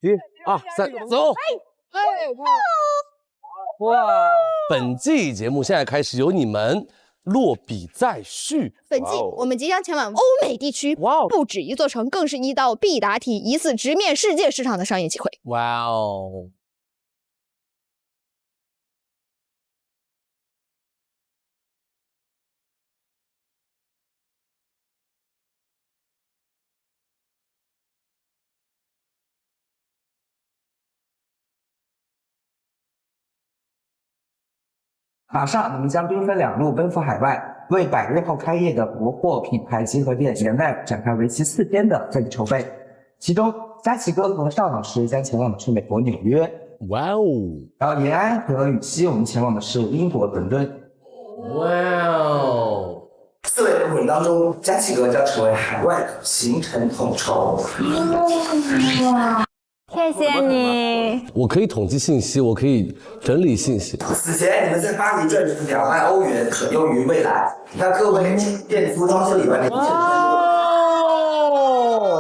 1、2、3，走！哇！本季节目现在开始，由你们落笔再续。本季我们即将前往欧美地区，不止一座城，更是一道必答题，疑似直面世界市场的商业机会。哇哦！马上我们将兵分2路奔赴海外，为100日后开业的国货品牌集合店ENLAB展开为期4天的奋力筹备。其中，佳琪哥和邵老师将前往的是美国纽约，哇哦！然后延安和雨熙我们前往的是英国伦敦。哇哦4位合伙人当中，佳琪哥将成为海外行程统筹。谢谢你。我可以统计信息，我可以整理信息。此前你们在巴黎赚取2万欧元，可用于未来。那各位店铺装修里边的哦，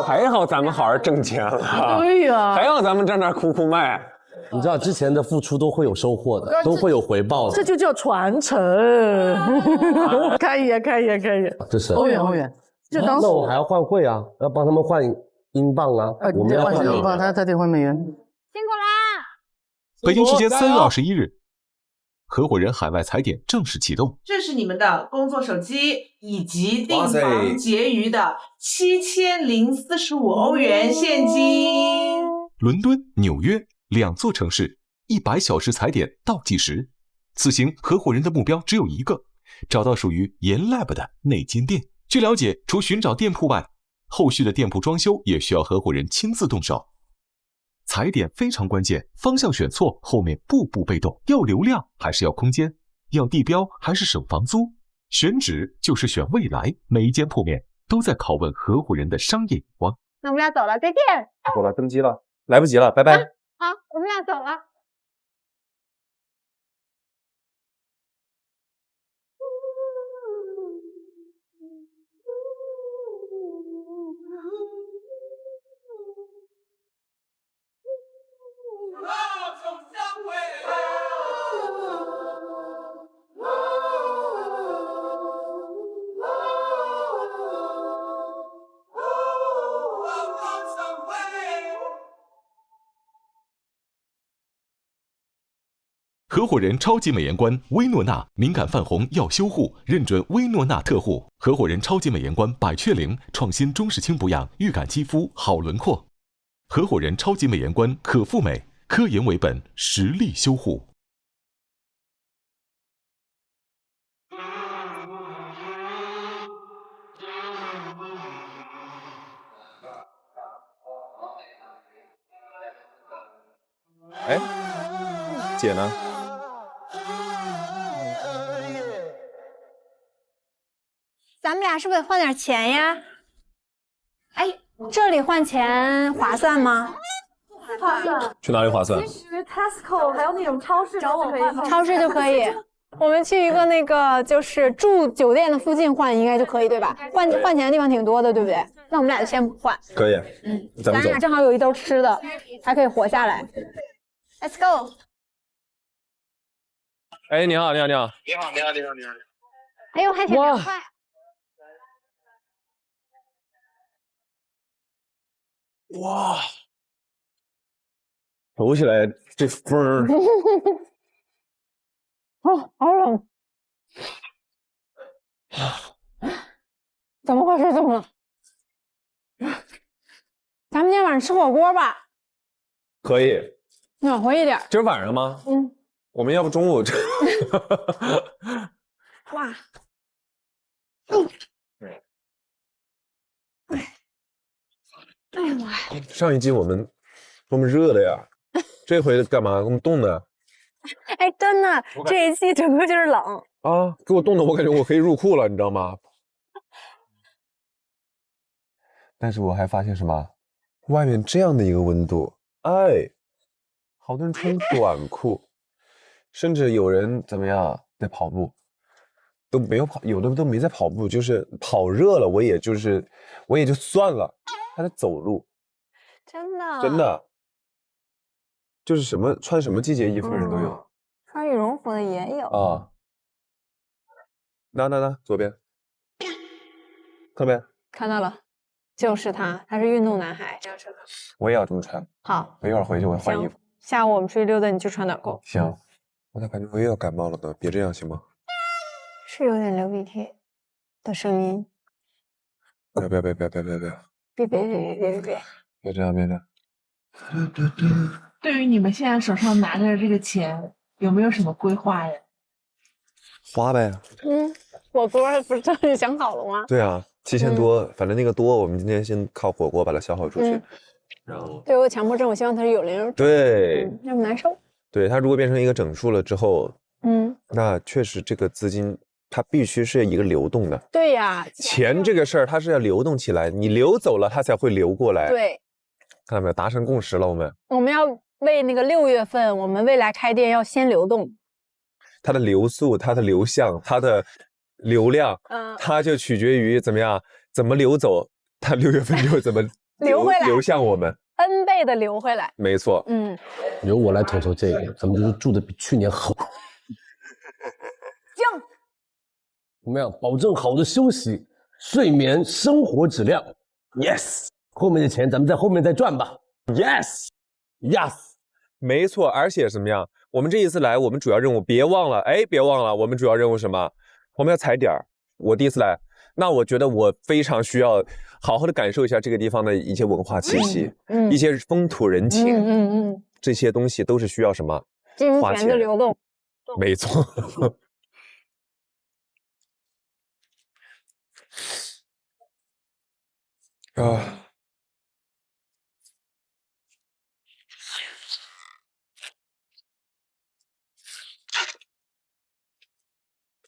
还好咱们好好挣钱了。对呀，还好咱们站那苦苦卖。你知道之前的付出都会有收获的，都会有回报的。这就叫传承。可以啊，可以啊，可以。这是欧元，就当那我还要换汇啊，要帮他们换英镑啊。我们要换英镑，他得换美元。辛苦啦！北京时间3月21日，合伙人海外踩点正式启动。这是你们的工作手机以及订房结余的7045欧元现金。伦敦、纽约2座城市，100小时踩点倒计时。此行合伙人的目标只有一个，找到属于ENLAB的那间店。据了解，除寻找店铺外，后续的店铺装修也需要合伙人亲自动手。踩点非常关键，方向选错，后面步步被动。要流量还是要空间？要地标还是省房租？选址就是选未来。每一间铺面都在拷问合伙人的商业眼光。那我们俩走了，再见。走了，登机了，来不及了，拜拜。好，我们俩走了。合伙人超级美颜官薇诺娜敏感泛红要修护，认准薇诺娜特护。合伙人超级美颜官百雀羚创新中式轻补养，预感肌肤好轮廓。合伙人超级美颜官可复美，科研为本，实力修护。哎，姐呢？咱们俩是不是得换点钱呀？哎，这里换钱划算吗？划算。去哪里划算？其实 Tesco 还有那种超市找我换，超市就可以。我们去一个那个就是住酒店的附近换，应该就可以对吧？换钱的地方挺多的，对不对？那我们俩就先不换。可以。咱们走。咱俩正好有一兜吃的，还可以活下来。Let's go。哎，你好，你好，你好。你好，你好，你好，你好。哎呦，还挺凉快。哇，抖起来这风儿。哦，好冷。怎么回事？怎么了？咱们今天晚上吃火锅吧？可以。暖和一点。今儿晚上吗？我们要不中午这。哇。哎呀妈呀！上一季我们多么热的呀，这回干嘛？给我们冻的。哎，真的，这一期整个就是冷啊！给我冻的，我感觉我可以入库了，你知道吗？但是我还发现什么？外面这样的一个温度，哎，好多人穿短裤，甚至有人怎么样在跑步，都没有跑，有的都没在跑步，就是跑热了，我也就算了，他在走路，真的，真的。就是什么穿什么季节衣服的人都有穿羽绒服的也有。啊。那，左边，看到没？看到了，就是他，他是运动男孩。我也要这么穿。好，我一会儿回去我换衣服。下午我们出去溜达，你就穿短裤。行，我咋感觉我也要感冒了呢？别这样行吗？是有点流鼻涕的声音。别！别别这样，别这样。对于你们现在手上拿着的这个钱，有没有什么规划呀？花呗。火锅不是都已经想好了吗？对啊，7000多，反正那个多，我们今天先靠火锅把它消耗出去。然后对我有强迫症，我希望它是有零有整。对，要不难受。对，它如果变成一个整数了之后，那确实这个资金它必须是一个流动的。对呀，钱这个事儿它是要流动起来，你流走了它才会流过来。对，看到没有？达成共识了，我们要为那个6月份我们未来开店要先流动。它的流速、它的流向、它的流量，它就取决于怎么样，怎么流走，它6月份就怎么流回来，流向我们 N 倍的流回来。没错。由我来统筹这个，咱们就是住的比去年好。行，怎么样？保证好的休息、睡眠、生活质量。Yes， 后面的钱咱们在后面再赚吧。Yes， 没错。而且怎么样？我们这一次来，我们主要任务别忘了，我们主要任务什么？我们要踩点儿。我第一次来，那我觉得我非常需要好好的感受一下这个地方的一些文化气息，一些风土人情，这些东西都是需要什么？金钱的流动。没错。啊。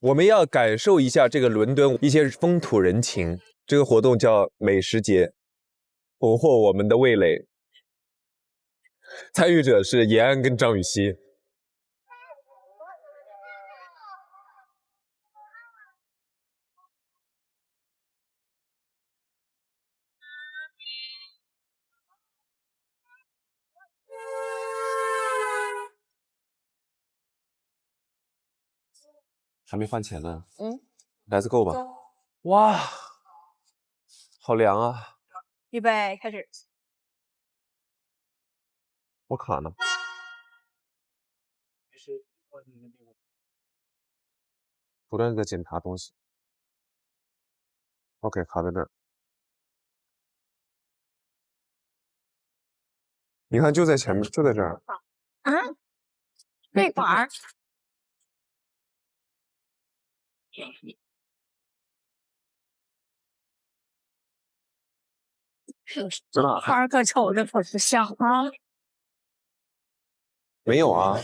我们要感受一下这个伦敦一些风土人情。这个活动叫美食节，俘获我们的味蕾。参与者是延安跟张雨绮。还没换钱呢。Let's go 吧。哇，好凉啊！预备开始。我卡呢。不断的检查东西。OK， 卡在这儿。你看，就在前面，就在这儿。这块儿。真的？花可瞅着可不像啊。没有啊。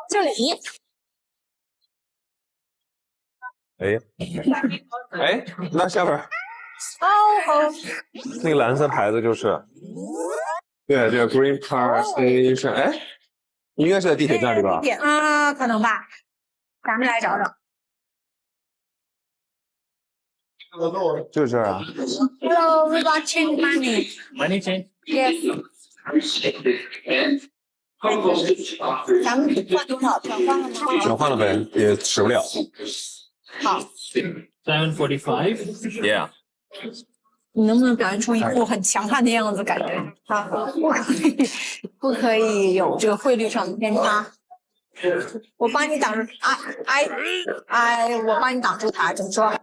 这里。那下边。那个蓝色牌子就是。对，Green Park Station。应该是在地铁站里吧？可能吧。咱们来找找。就是这儿啊。Hello, we got change money. Money change? Yes. 咱们换多少？全换了吗？全换了呗，也使不了。好。745. Yeah。你能不能表现出一副很强悍的样子？感觉不可以有这个汇率上的偏差。我帮你挡住，我帮你挡住他，怎么说？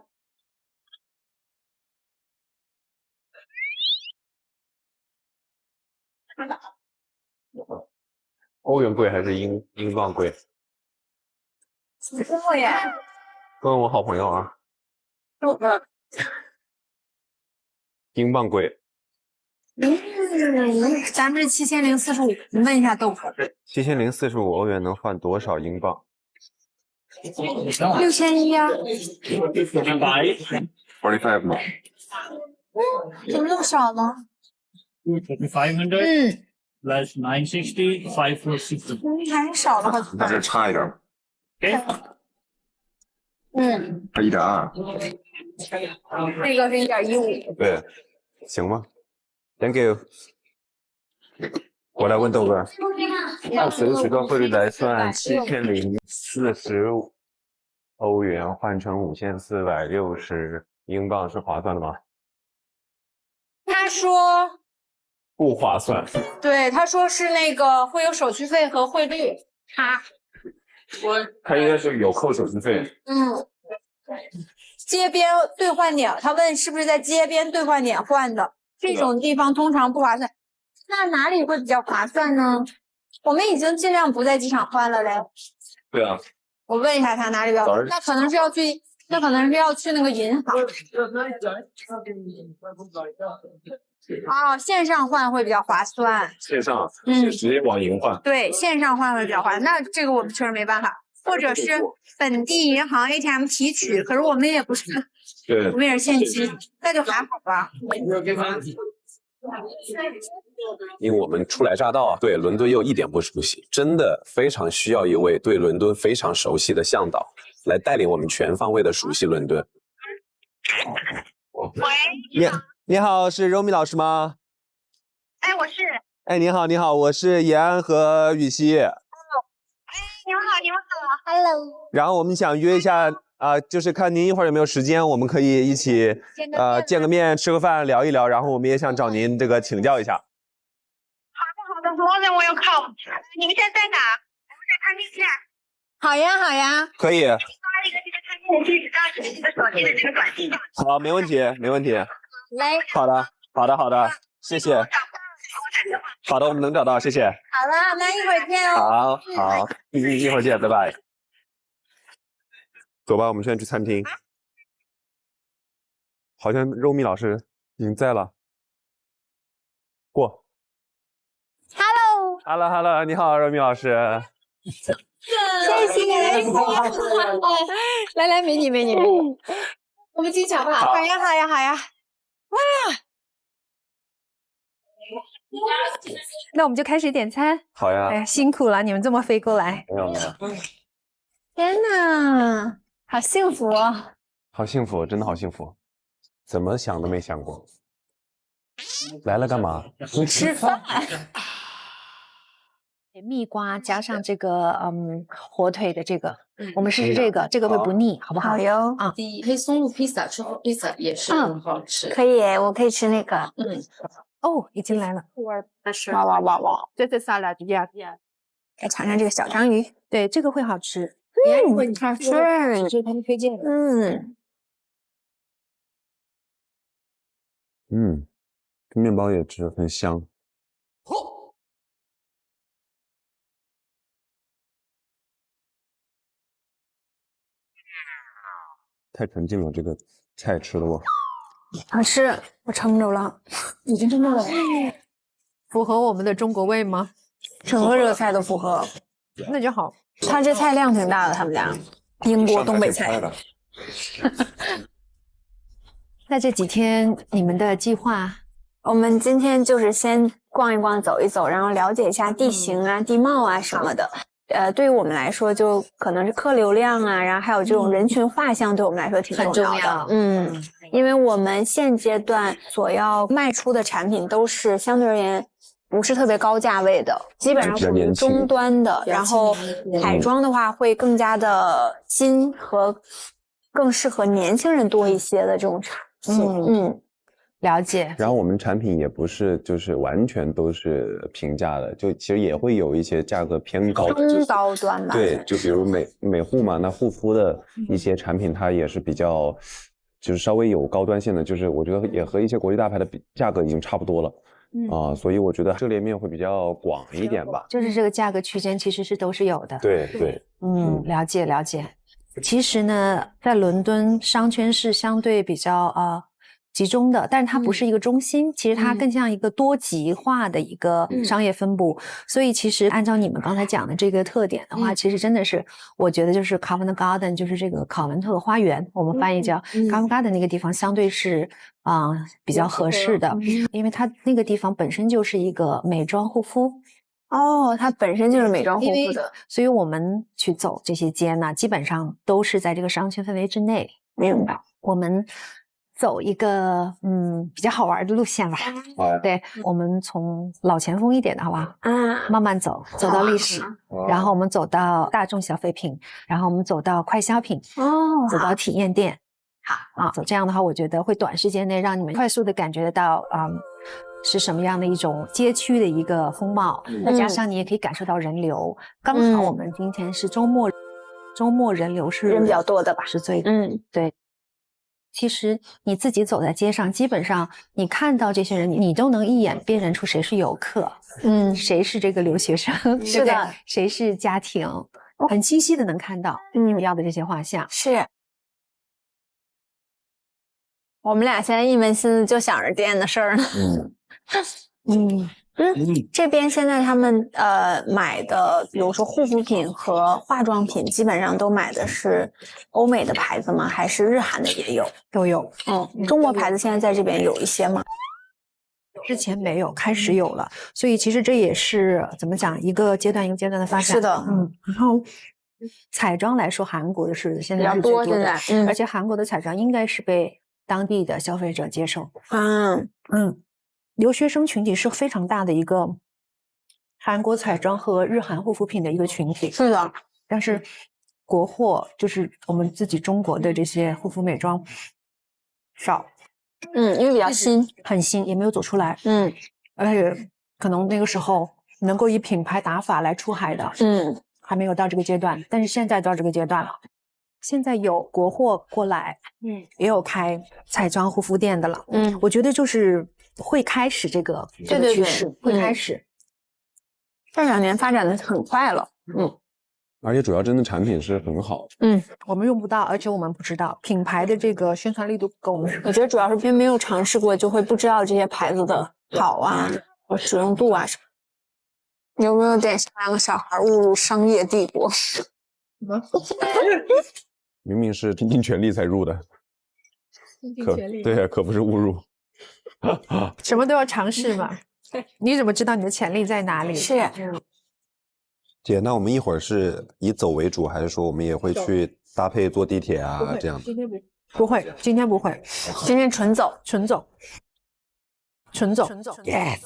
欧元贵还是英镑贵？贵耶！问我好朋友啊。英镑贵。咱们是7045，你问一下豆腐。7045欧元能换多少英镑？6100啊。45吗？怎么那么少呢500 plus 960, 5460. 还少了好几那这差一点。它1.2。那个是1.15。对，行吧。Thank you。我来问豆哥。按此时刻汇率来算，7040欧元换成5460英镑是划算的吗？他说，不划算。对，他说是那个会有手续费和汇率差。他应该是有扣手续费。街边兑换点，他问是不是在街边兑换点换的，这种地方通常不划算。那哪里会比较划算呢？我们已经尽量不在机场换了嘞。对啊，我问一下他哪里比较，那可能是要去那个银行。哦，线上换会比较划算。线上，直接往银换。对，线上换会比较划算。那这个我们确实没办法，或者是本地银行 ATM 提取，可是我们也不是，对，我们也是现金，那就还好吧。因为我们初来乍到啊，对伦敦又一点不熟悉，真的非常需要一位对伦敦非常熟悉的向导来带领我们全方位的熟悉伦敦。你好，是 Romy 老师吗？哎，我是。哎，你好，你好，我是延安和雨熙。哎，你们好，你们好 ，Hello。然后我们想约一下就是看您一会儿有没有时间，我们可以一起见个面，吃个饭，聊一聊。然后我们也想找您这个请教一下。好的，More than welcome。你们现在在哪？我们在餐厅见。好呀，好呀。可以。发一个这个餐厅的地址到你的手机的这个短信上。好，没问题，没问题。来。好的，好的，好的，谢谢。好的，我们能找到，谢谢。好了，那一会儿见哦。好，好，一会儿见，拜拜。走吧，我们现在去餐厅。好像肉蜜老师已经在了。过。Hello，你好，肉蜜老师。谢谢。来，美女。我们进去好不好？好呀。哇！那我们就开始点餐。好呀。哎呀，辛苦了，你们这么飞过来。没有。天哪，好幸福哦！好幸福，真的好幸福，怎么想都没想过。来了干嘛？吃饭。蜜瓜加上这个火腿的这个，我们试试这个，这个会不腻，好不好？好哟。啊，黑松露披萨，之后披萨也是很好吃。可以，我可以吃那个。哦，已经来了。哇！这是沙拉呀。来尝尝这个小章鱼，对，这个会好吃。好吃，这是他们推荐的。这面包也吃，很香。太沉浸了，这个菜吃的我。好吃，我撑着了，已经撑着了。符合我们的中国味吗？整个这个菜都符合，那就好。他这菜量挺大的，他们家英国东北菜。那这几天你们的计划？我们今天就是先逛一逛、走一走，然后了解一下地形啊、地貌啊什么的。对于我们来说，就可能是客流量啊，然后还有这种人群画像，对我们来说挺重要的。因为我们现阶段所要卖出的产品都是相对而言不是特别高价位的，基本上属于中端的。然后彩妆的话会更加的新和更适合年轻人多一些的这种产品。了解。然后我们产品也不是就是完全都是平价的，就其实也会有一些价格偏高的，中高端吧。对，就比如美护嘛，那护肤的一些产品它也是比较，就是稍微有高端线的，就是我觉得也和一些国际大牌的价格已经差不多了。所以我觉得涉猎面会比较广一点吧。就是这个价格区间其实是都是有的。对。了解。其实呢，在伦敦商圈是相对比较集中的，但是它不是一个中心，其实它更像一个多极化的一个商业分布。所以其实按照你们刚才讲的这个特点的话，其实真的是我觉得就是 Covent Garden， 就是这个考文特花园，我们翻译叫 Covent Garden 那个地方相对是比较合适的，因为它那个地方本身就是一个美妆护肤。它本身就是美妆护肤的，所以我们去走这些街呢，基本上都是在这个商圈范围之内。明白。我们走一个比较好玩的路线吧。对，我们从老前锋一点的好不好？慢慢走到历史，然后我们走到大众消费品，然后我们走到快消品，走到体验店。好啊，走这样的话，我觉得会短时间内让你们快速的感觉得到，是什么样的一种街区的一个风貌，再加上你也可以感受到人流。刚好我们今天是周末人流是人比较多的吧？是最对。其实你自己走在街上，基本上你看到这些人，你都能一眼辨认出谁是游客，谁是这个留学生，是的，谁是家庭，很清晰的能看到你要的这些画像。是。我们俩现在一门心思就想着店的事儿呢。这边现在他们买的，比如说护肤品和化妆品，基本上都买的是欧美的牌子吗？还是日韩的也有？都有。中国牌子现在在这边有一些吗？之前没有，开始有了，所以其实这也是怎么讲，一个阶段一个阶段的发展。是的，然后彩妆来说，韩国的是现在是最多的，而且韩国的彩妆应该是被当地的消费者接受。留学生群体是非常大的一个韩国彩妆和日韩护肤品的一个群体。是的，但是国货就是我们自己中国的这些护肤美妆少。因为比较新，很新，也没有走出来。而且可能那个时候能够以品牌打法来出海的，还没有到这个阶段。但是现在到这个阶段了，现在有国货过来，也有开彩妆护肤店的了。我觉得就是会开始这个趋势，会开始。这2年发展的很快了。而且主要真的产品是很好。我们用不到，而且我们不知道品牌的这个宣传力度不够。我觉得主要是因为没有尝试过，就会不知道这些牌子的好啊和使用度啊什么。有没有点像2个小孩误入商业帝国？明明是拼尽全力才入的，对，可不是误入。什么都要尝试嘛。你怎么知道你的潜力在哪里？是。姐，那我们一会儿是以走为主，还是说我们也会去搭配坐地铁啊这样的？不会，今天不会，今天纯走。Yes，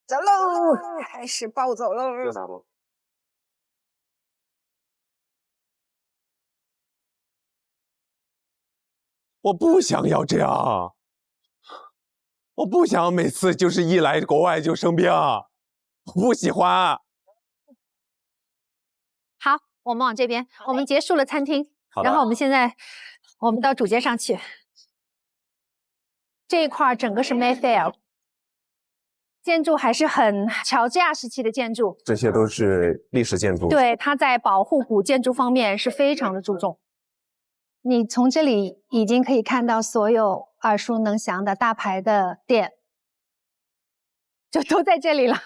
走喽，开始暴走喽。我不想要这样，我不想每次就是一来国外就生病。我不喜欢。好，我们往这边，我们结束了餐厅，然后我们现在到主街上去。这一块整个是 Mayfair， 建筑还是很乔治亚时期的建筑，这些都是历史建筑。对，它在保护古建筑方面是非常的注重。你从这里已经可以看到所有耳熟能详的大牌的店。就都在这里了。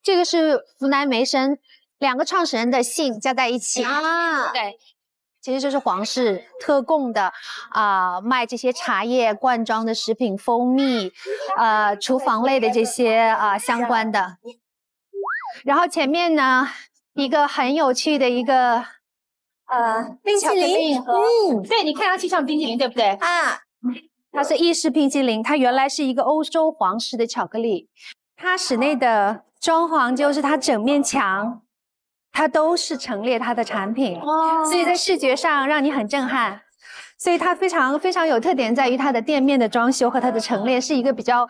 这个是湖南梅生2个创始人的姓加在一起啊。对，其实就是皇室特供的卖这些茶叶、罐装的食品、蜂蜜，厨房类的这些相关的。然后前面呢，一个很有趣的一个冰淇淋，对，你看上去像冰淇淋，对不对？它是意式冰淇淋，它原来是一个欧洲皇室的巧克力。它室内的装潢就是它整面墙，它都是陈列它的产品，所以在视觉上让你很震撼。所以它非常非常有特点，在于它的店面的装修和它的陈列是一个比较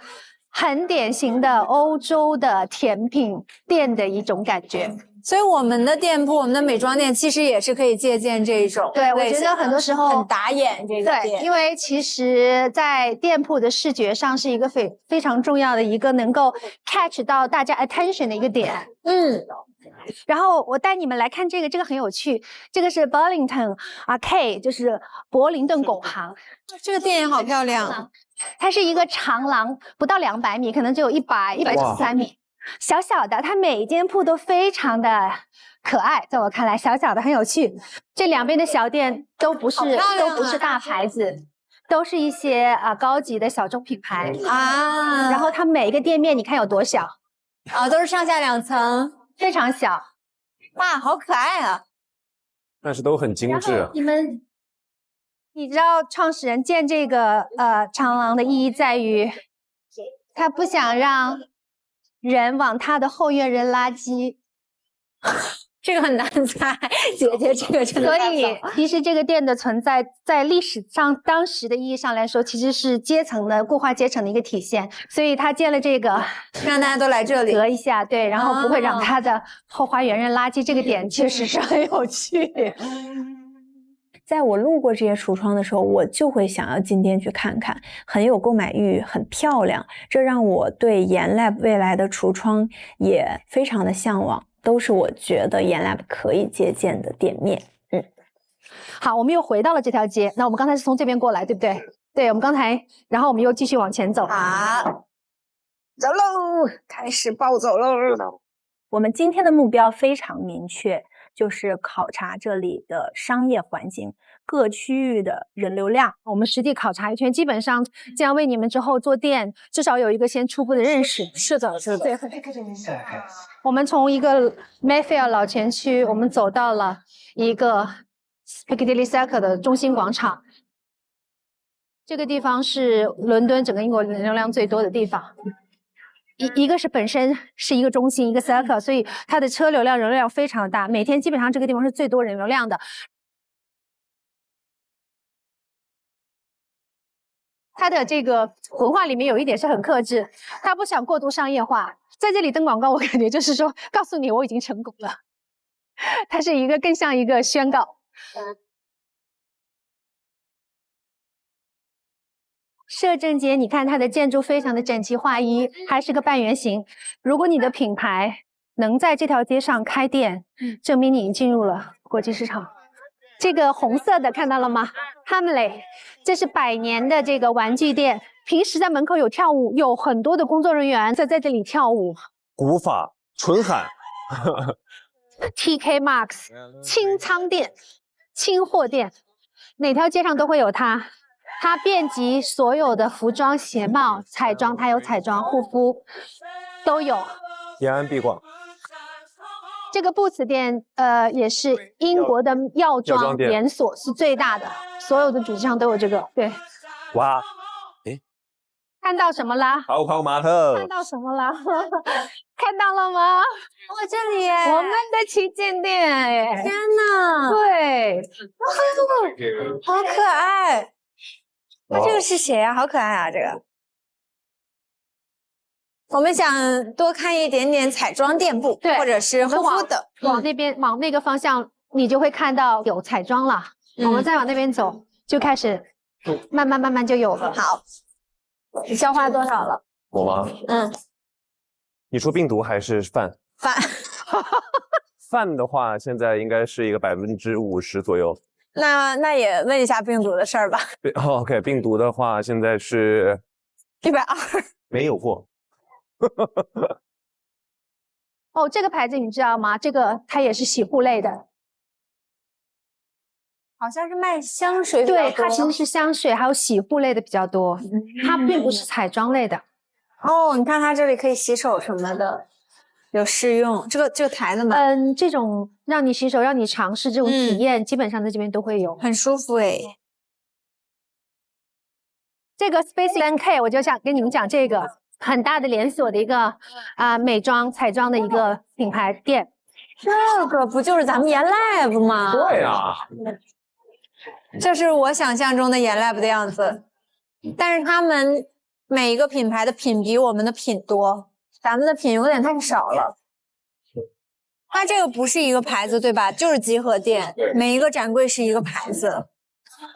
很典型的欧洲的甜品店的一种感觉。所以我们的店铺，我们的美妆店其实也是可以借鉴这种。对，我觉得很多时候很打眼这个店。对，因为其实在店铺的视觉上是一个非常重要的一个能够 catch 到大家 attention 的一个点。然后我带你们来看这个很有趣，这个是 Burlington Arcade， 就是柏林顿拱廊。这个店也好漂亮，它是一个长廊，不到200米，可能只有193米。小小的，它每一间铺都非常的可爱，在我看来，小小的很有趣。这2边的小店都不是大牌子，都是一些高级的小众品牌然后它每一个店面，你看有多小都是上下2层，非常小。哇，好可爱啊！但是都很精致。你们你知道创始人建这个长廊的意义在于，他不想让人往他的后院扔垃圾。这个很难猜，姐姐这个真的所太以早了其实这个店的存在，在历史上当时的意义上来说，其实是阶层的固化阶层的一个体现。所以他建了这个，让大家都来这里隔一下，对，然后不会让他的后花园扔垃圾。这个点确实是很有趣。在我路过这些橱窗的时候，我就会想要进店去看看，很有购买欲，很漂亮。这让我对研 lab 未来的橱窗也非常的向往，都是我觉得研 lab 可以借鉴的店面。好，我们又回到了这条街。那我们刚才是从这边过来，对不对？对，我们刚才，然后我们又继续往前走。好，走喽，开始暴走喽！我们今天的目标非常明确，就是考察这里的商业环境、各区域的人流量。我们实地考察一圈，基本上这样为你们之后做店至少有一个先初步的认识。是的，是的。对。我们从一个 Mayfair 老前区，我们走到了一个 Piccadilly Circus 的中心广场。这个地方是伦敦整个英国人流量最多的地方。一个是本身是一个中心，一个 circle， 所以它的车流量、人流量非常的大，每天基本上这个地方是最多人流量的。它的这个文化里面有一点是很克制，它不想过度商业化。在这里登广告，我感觉就是说告诉你我已经成功了，它是一个更像一个宣告。摄政街，你看它的建筑非常的整齐划一，还是个半圆形。如果你的品牌能在这条街上开店，证明你已经进入了国际市场。这个红色的看到了吗 ？Hamley， 这是100年的这个玩具店，平时在门口有跳舞，有很多的工作人员在这里跳舞。古法纯韩。TK Maxx 清仓店、清货店，哪条街上都会有它。它遍及所有的服装、鞋帽、彩妆，它有彩妆、护肤都有。延安必逛。这个 Boots 店，也是英国的药妆连锁，是最大的，所有的主机上都有这个。对。哇，看到什么啦？跑马特。看到什么啦？看到了吗？哇，这里耶！我们的旗舰店哎！天哪！对，好可爱。那这个是谁啊？好可爱啊！这个，我们想多看一点点彩妆店铺，对，或者是护肤的。往那边，往那个方向，你就会看到有彩妆了。我们再往那边走，就开始慢慢就有了。好，你消化多少了？我吗？你说病毒还是饭？饭。饭的话，现在应该是一个50%左右。那也问一下病毒的事儿吧。OK， 病毒的话现在是120，没有过。哦，这个牌子你知道吗？这个它也是洗护类的，好像是卖香水比较多。对，它其实是香水还有洗护类的比较多，它并不是彩妆类的。哦，你看它这里可以洗手什么的。有试用这个台子吗？这种让你洗手、让你尝试这种体验，基本上在这边都会有，很舒服哎。这个 Space&K 我就想跟你们讲，这个很大的连锁的一个美妆彩妆的一个品牌店。这个不就是咱们研 lab 吗？对啊，这是我想象中的研 lab 的样子，但是他们每一个品牌的品比我们的品多。咱们的品有点太少了，它这个不是一个牌子对吧？就是集合店，每一个展柜是一个牌子。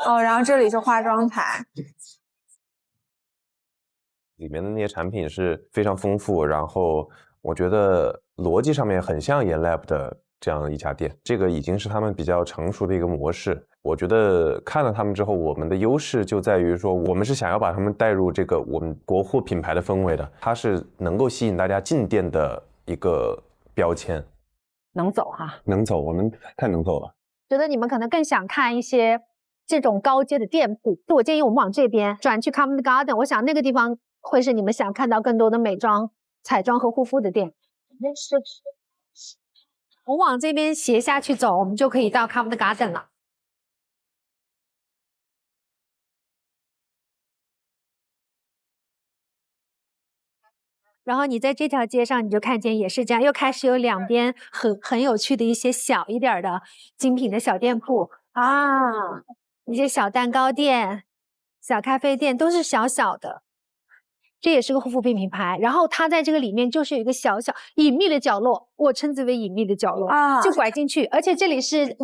哦，然后这里是化妆台，里面的那些产品是非常丰富，然后我觉得逻辑上面很像研 lab 的这样一家店，这个已经是他们比较成熟的一个模式。我觉得看了他们之后，我们的优势就在于说，我们是想要把他们带入这个我们国货品牌的氛围的，它是能够吸引大家进店的一个标签。能走哈？能走，我们太能走了。觉得你们可能更想看一些这种高阶的店铺，我建议我们往这边转去 Covent Garden， 我想那个地方会是你们想看到更多的美妆、彩妆和护肤的店。我往这边斜下去走，我们就可以到 Covent Garden 了。然后你在这条街上，你就看见也是这样，又开始有两边很有趣的一些小一点的精品的小店铺啊，一些小蛋糕店、小咖啡店都是小小的。这也是个护肤品品牌，然后它在这个里面就是有一个小小隐秘的角落，我称之为隐秘的角落啊，就拐进去，而且这里是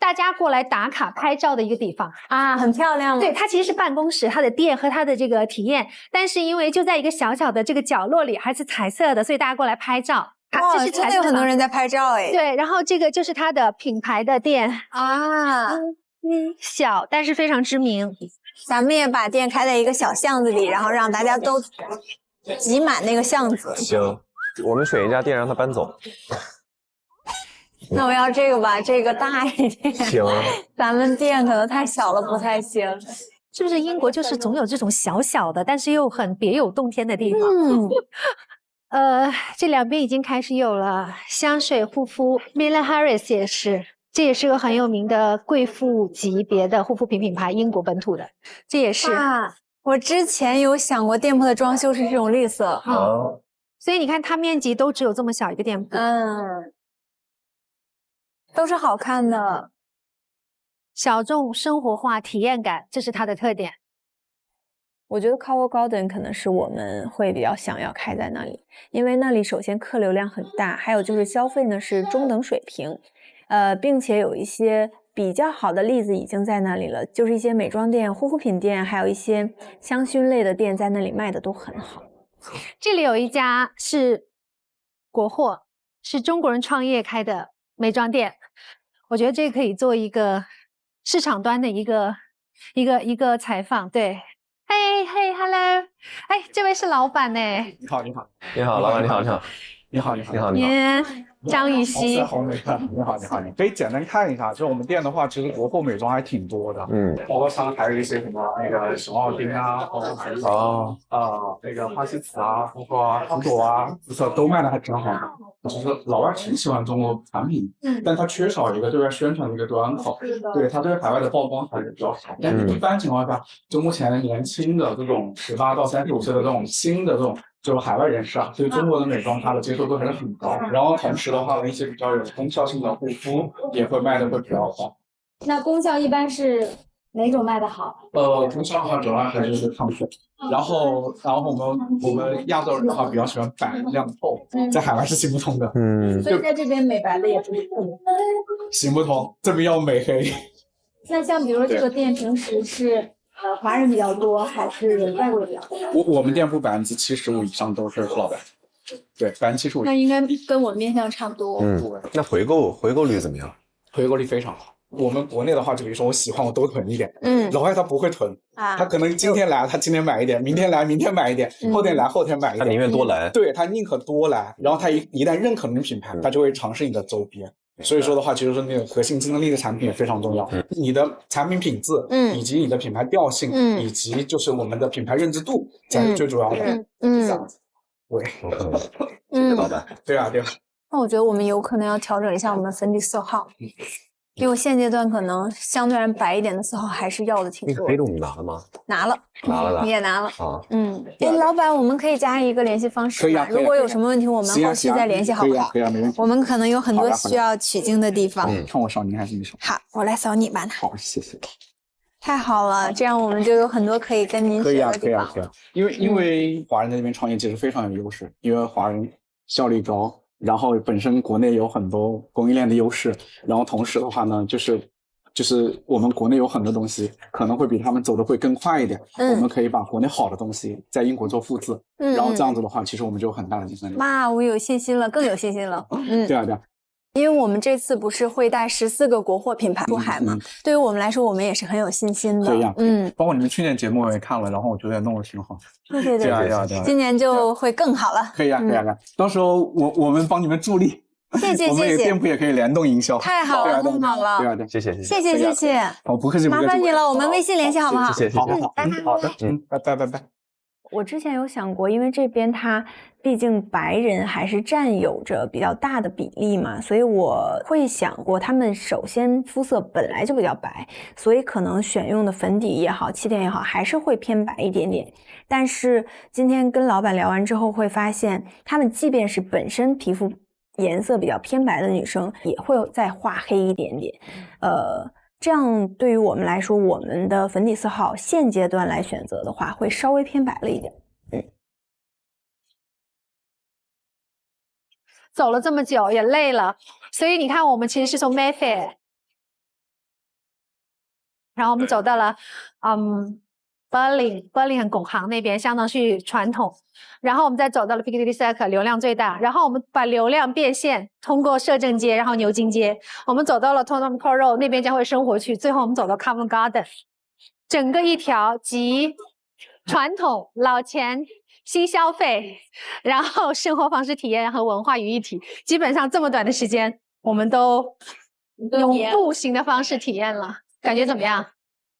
大家过来打卡拍照的一个地方啊，很漂亮。对，它其实是办公室，它的店和它的这个体验，但是因为就在一个小小的这个角落里，还是彩色的，所以大家过来拍照。哇，真的有很多人在拍照哎。对，然后这个就是它的品牌的店啊，小但是非常知名。咱们也把店开在一个小巷子里，然后让大家都挤满那个巷子。行，我们选一家店让他搬走。那我要这个吧，这个大一点。行，咱们店可能太小了，不太行。是不是英国就是总有这种小小的，但是又很别有洞天的地方？这两边已经开始有了香水、护肤 ，Miller Harris 也是。这也是个很有名的贵妇级别的护肤品品牌，英国本土的。这也是我之前有想过店铺的装修是这种绿色所以你看它面积都只有这么小一个店铺，都是好看的，小众、生活化、体验感，这是它的特点。我觉得 Covent Garden 可能是我们会比较想要开在那里，因为那里首先客流量很大，还有就是消费呢是中等水平。并且有一些比较好的例子已经在那里了，就是一些美妆店、护肤品店，还有一些香薰类的店，在那里卖的都很好。这里有一家是国货，是中国人创业开的美妆店，我觉得这可以做一个市场端的一个采访。对，嘿 ，hello， 哎，这位是老板呢。你好，你好，你好，老板，你好，你好，你好，你好，你好，你好。张雨绮，好美看，你好，你好，你可以简单看一下，就是我们店的话，其实国货美妆还挺多的，包括像还有一些什么那个熊奥丁啊，包括还有那个花西子啊，包括紫朵啊，紫色都卖的还挺好的。就是老外挺喜欢中国产品，但它缺少一个对外宣传的一个端口，对它对海外的曝光还是比较少。但是一般情况下，就目前年轻的这种18到35岁的这种新的这种。就是海外人士啊，对中国的美妆它的接受度还是很高。然后同时的话，一些比较有功效性的护肤也会卖的会比较好。那功效一般是哪种卖的好？功效的话主要还是抗水。然后我们亚洲人的话比较喜欢白亮透，在海外是行不通的。所以在这边美白的也不是行不通，这边要美黑。那像比如说这个店平时是。华人比较多还是外国人比较多？我们店铺75%以上都是老白，对，75%。那应该跟我面向差不多。那回购率怎么样？回购率非常好。我们国内的话，就比如说我喜欢我多囤一点，老外他不会囤他可能今天来他今天买一点，明天来明天买一点，后天来后天买一点，他宁愿多来。对，他宁可多来，然后他一旦认可你的品牌，他就会尝试你的周边。所以说的话，其实说那个核心竞争力的产品也非常重要。你的产品品质，以及你的品牌调性，以及就是我们的品牌认知度才是最主要的。这样子，对，谢谢老板。对啊，对啊。那我觉得我们有可能要调整一下我们粉底色号，因为现阶段可能相对而言白一点的色号还是要的挺多。那个黑洞你拿了吗？拿了，你也拿了啊。老板，我们可以加一个联系方式吗？如果有什么问题，我们后期再联系，好不好？可以啊，没问题。我们可能有很多需要取经的地方。看我扫您还是你扫？好，我来扫你吧。好，谢谢。太好了，这样我们就有很多可以跟您学的地方。可以啊。因为华人在这边创业其实非常有优势，因为华人效率高，然后本身国内有很多供应链的优势，然后同时的话呢，就是我们国内有很多东西可能会比他们走的会更快一点，我们可以把国内好的东西在英国做复制，然后这样子的话，其实我们就有很大的竞争力。哇，我有信心了，更有信心了。对啊。因为我们这次不是会带14个国货品牌出海吗？对于我们来说，我们也是很有信心的。对呀，包括你们去年节目我也看了，然后我觉得弄得挺好。对。对啊。今年就会更好了。可以啊。到时候我们帮你们助力。谢谢。我们店铺也可以联动营销。太好了，太好了。对啊，谢谢。谢。好，不客气。麻烦你了，我们微信联系好不好？谢谢。好的。拜拜。我之前有想过，因为这边它毕竟白人还是占有着比较大的比例嘛，所以我会想过，他们首先肤色本来就比较白，所以可能选用的粉底也好，气垫也好，还是会偏白一点点。但是今天跟老板聊完之后，会发现他们即便是本身皮肤颜色比较偏白的女生，也会再画黑一点点。这样对于我们来说，我们的粉底色号现阶段来选择的话，会稍微偏白了一点。走了这么久也累了，所以你看，我们其实是从 Mayfair， 然后我们走到了Burlington 拱航那边，相当于传统，然后我们再走到了 Piccadilly Circus， 流量最大，然后我们把流量变现，通过摄政街，然后牛津街，我们走到了 Tottenham Court Road 那边将会生活区，最后我们走到 Covent Garden， 整个一条集传统、老钱、新消费，然后生活方式体验和文化于一体，基本上这么短的时间，我们都用步行的方式体验了，感觉怎么样？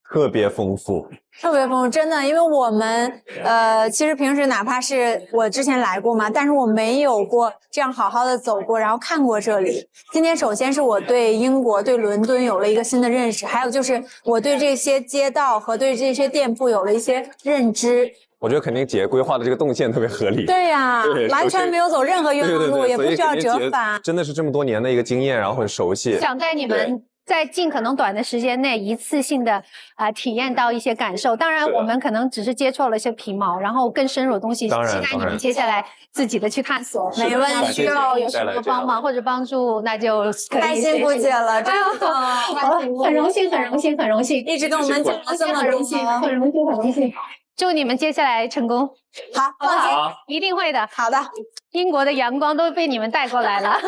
特别丰富，特别丰富，真的，因为我们其实平时哪怕是我之前来过嘛，但是我没有过这样好好的走过，然后看过这里。今天首先是我对英国、对伦敦有了一个新的认识，还有就是我对这些街道和对这些店铺有了一些认知。我觉得肯定姐规划的这个动线特别合理。对呀，完全没有走任何冤枉路，也不需要折返。真的是这么多年的一个经验，然后很熟悉。想带你们在尽可能短的时间内一次性的体验到一些感受。当然，我们可能只是接触了一些皮毛，然后更深入的东西，期待你们接下来自己的去探索。没问题，需要有什么帮忙或者帮助，那就太辛苦姐了，真的，很荣幸，很荣幸，很荣幸，一直跟我们讲了这么多，很荣幸，很荣幸。祝你们接下来成功。好，放心，一定会的。好的，英国的阳光都被你们带过来了。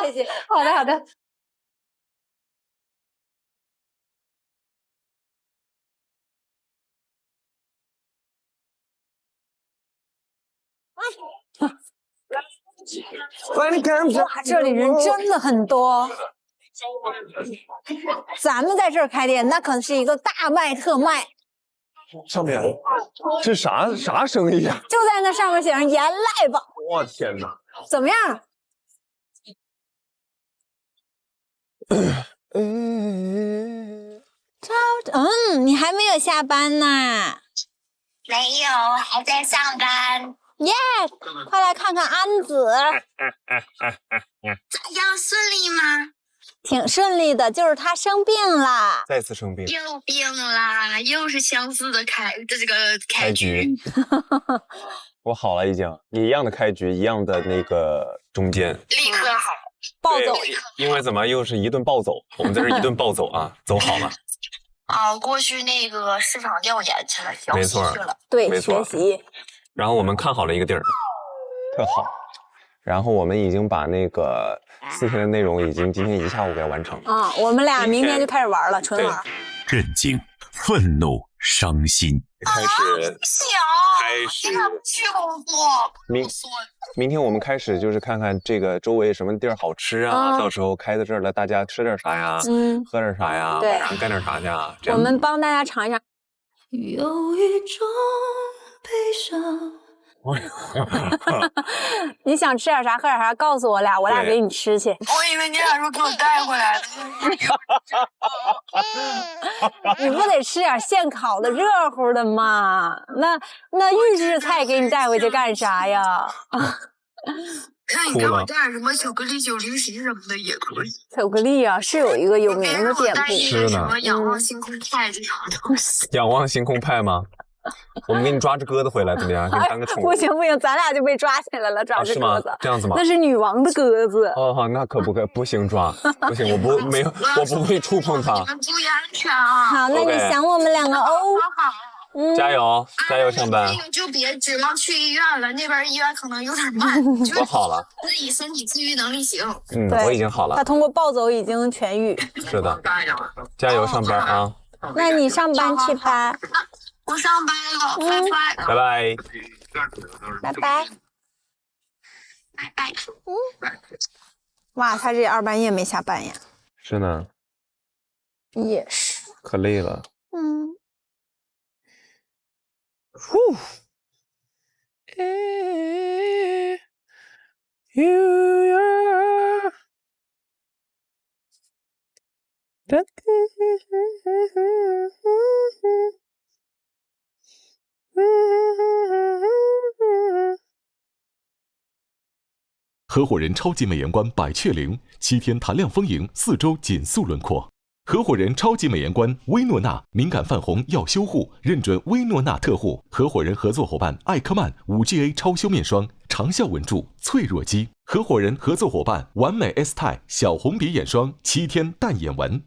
谢谢。好的，好的。哇，这里人真的很多。咱们在这儿开店，那可是一个大卖特卖。上面这啥生意啊？就在那上面写上盐赖吧。我天哪！怎么样？你还没有下班呢？没有，还在上班。耶，快来看看安子。咋样，顺利吗？挺顺利的，就是他生病了，再次生病，又病啦，又是相似的这个开局。我好了，已经一样的开局，一样的那个中间，立刻好，暴走。因为怎么又是一顿暴走？我们在这一顿暴走啊，走好了。过去那个市场调研去了，没错，对，学习。然后我们看好了一个地儿，特好。然后我们已经把那个4天的内容已经今天一下午给完成。我们俩明天就开始玩了，纯玩。震惊、愤怒、伤心。开始去工作。明天我们开始就是看看这个周围什么地儿好吃啊，到时候开到这儿了，大家吃点啥呀？喝点啥呀？晚上干点啥去啊？我们帮大家尝一尝。有一种悲伤。你想吃点啥喝点啥，告诉我俩，我俩给你吃去。我以为你俩说给我带回来的。你不得吃点现烤的热乎的吗？那预制菜给你带回去干啥呀？那你给我带点什么巧克力、小零食什么的也可以。巧克力啊，是有一个有名的店铺。吃呢。什么仰望星空派这种东西。仰望星空派吗？我们给你抓只鸽子回来怎么样？给你当个宠物。不行，咱俩就被抓起来了，抓只鸽子。这样子吗？那是女王的鸽子。好，那可不行抓，不行，我不会触碰它。你们注意安全啊！好，那你想我们两个哦。加油，加油上班。就别指望去医院了，那边医院可能有点慢。我好了，自己身体自愈能力行。我已经好了。他通过暴走已经痊愈。是的，加油上班啊！那你上班去吧。我上班了，拜拜。拜拜。拜拜。拜拜。哇，他这2半夜没下班呀。是呢。也是。可累了。合伙人超级美颜官百雀羚7天弹亮丰盈，4周紧塑轮廓。合伙人超级美颜官薇诺娜敏感泛红要修护，认准薇诺娜特护。合伙人合作伙伴艾克曼 5GA 超修面霜，长效稳住脆弱肌。合伙人合作伙伴完美 S 肽小红笔眼霜7天淡眼纹。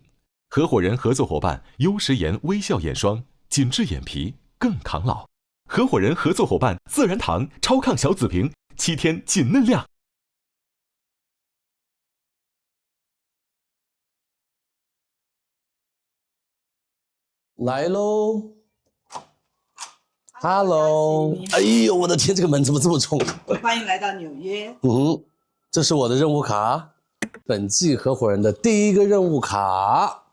合伙人合作伙伴优时颜微笑眼霜，紧致眼皮更抗老。合伙人合作伙伴自然堂超抗小紫瓶7天紧嫩亮。来喽 ，Hello， 哎呦，我的天，这个门怎么这么重？欢迎来到纽约。这是我的任务卡，本季合伙人的第一个任务卡。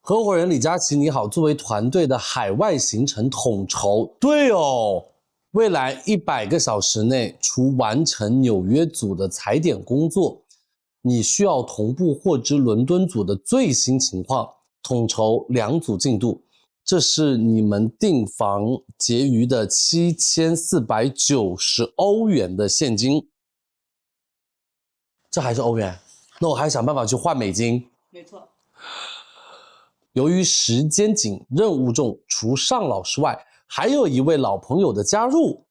合伙人李佳琦，你好，作为团队的海外行程统筹，对哦，未来100个小时内，除完成纽约组的踩点工作，你需要同步获知伦敦组的最新情况。统筹2组进度，这是你们订房结余的7490欧元的现金，这还是欧元？那我还想办法去换美金。没错。由于时间紧，任务重，除尚老师外，还有一位老朋友的加入。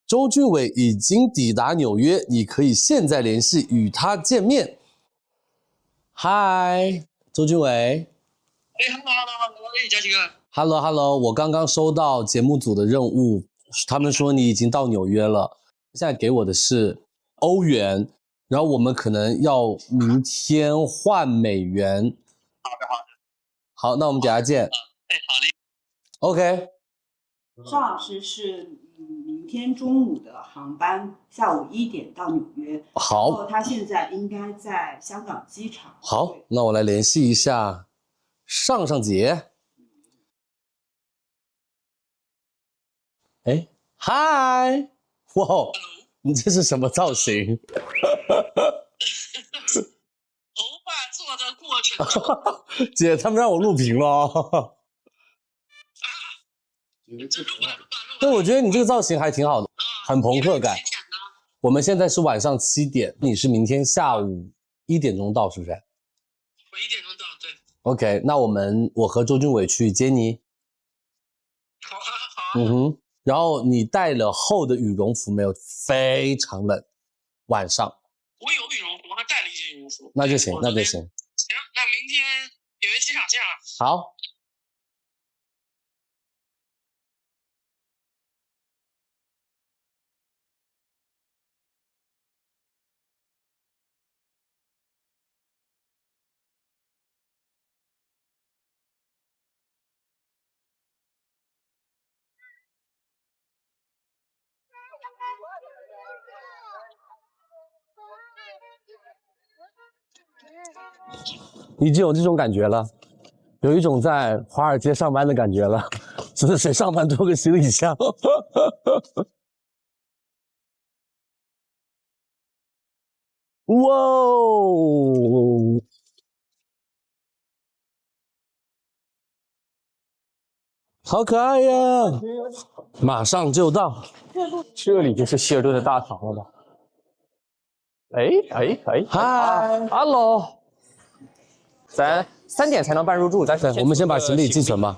周俊伟已经抵达纽约，你可以现在联系与他见面。嗨，周俊伟。hello， 佳琦哥。hello， 我刚刚收到节目组的任务，他们说你已经到纽约了，现在给我的是欧元，然后我们可能要明天换美元。好的。好，那我们等下见。好嘞。OK。邵老师是明天中午的航班，下午1点到纽约。好。然后他现在应该在香港机场。好，那我来联系一下上杰。哎，嗨，哇，你这是什么造型？头发做的过程中，姐，他们让我录屏了。对，我觉得你这个造型还挺好的，很朋克感。我们现在是晚上7点，你是明天下午1点钟到，是不是？我1点钟到，对。OK， 那我和周俊伟去接你。好啊。然后你带了厚的羽绒服没有？非常冷，晚上。我有羽绒服，还带了一件羽绒服。那就行。行，那明天纽约机场见了。好。已经有这种感觉了，有一种在华尔街上班的感觉了，只是谁上班多个行李箱。哇哦！好可爱呀！马上就到，这里就是希尔顿的大堂了吧？嗨 ，Hello， 咱3点才能办入住，咱我们先把行李寄存吧，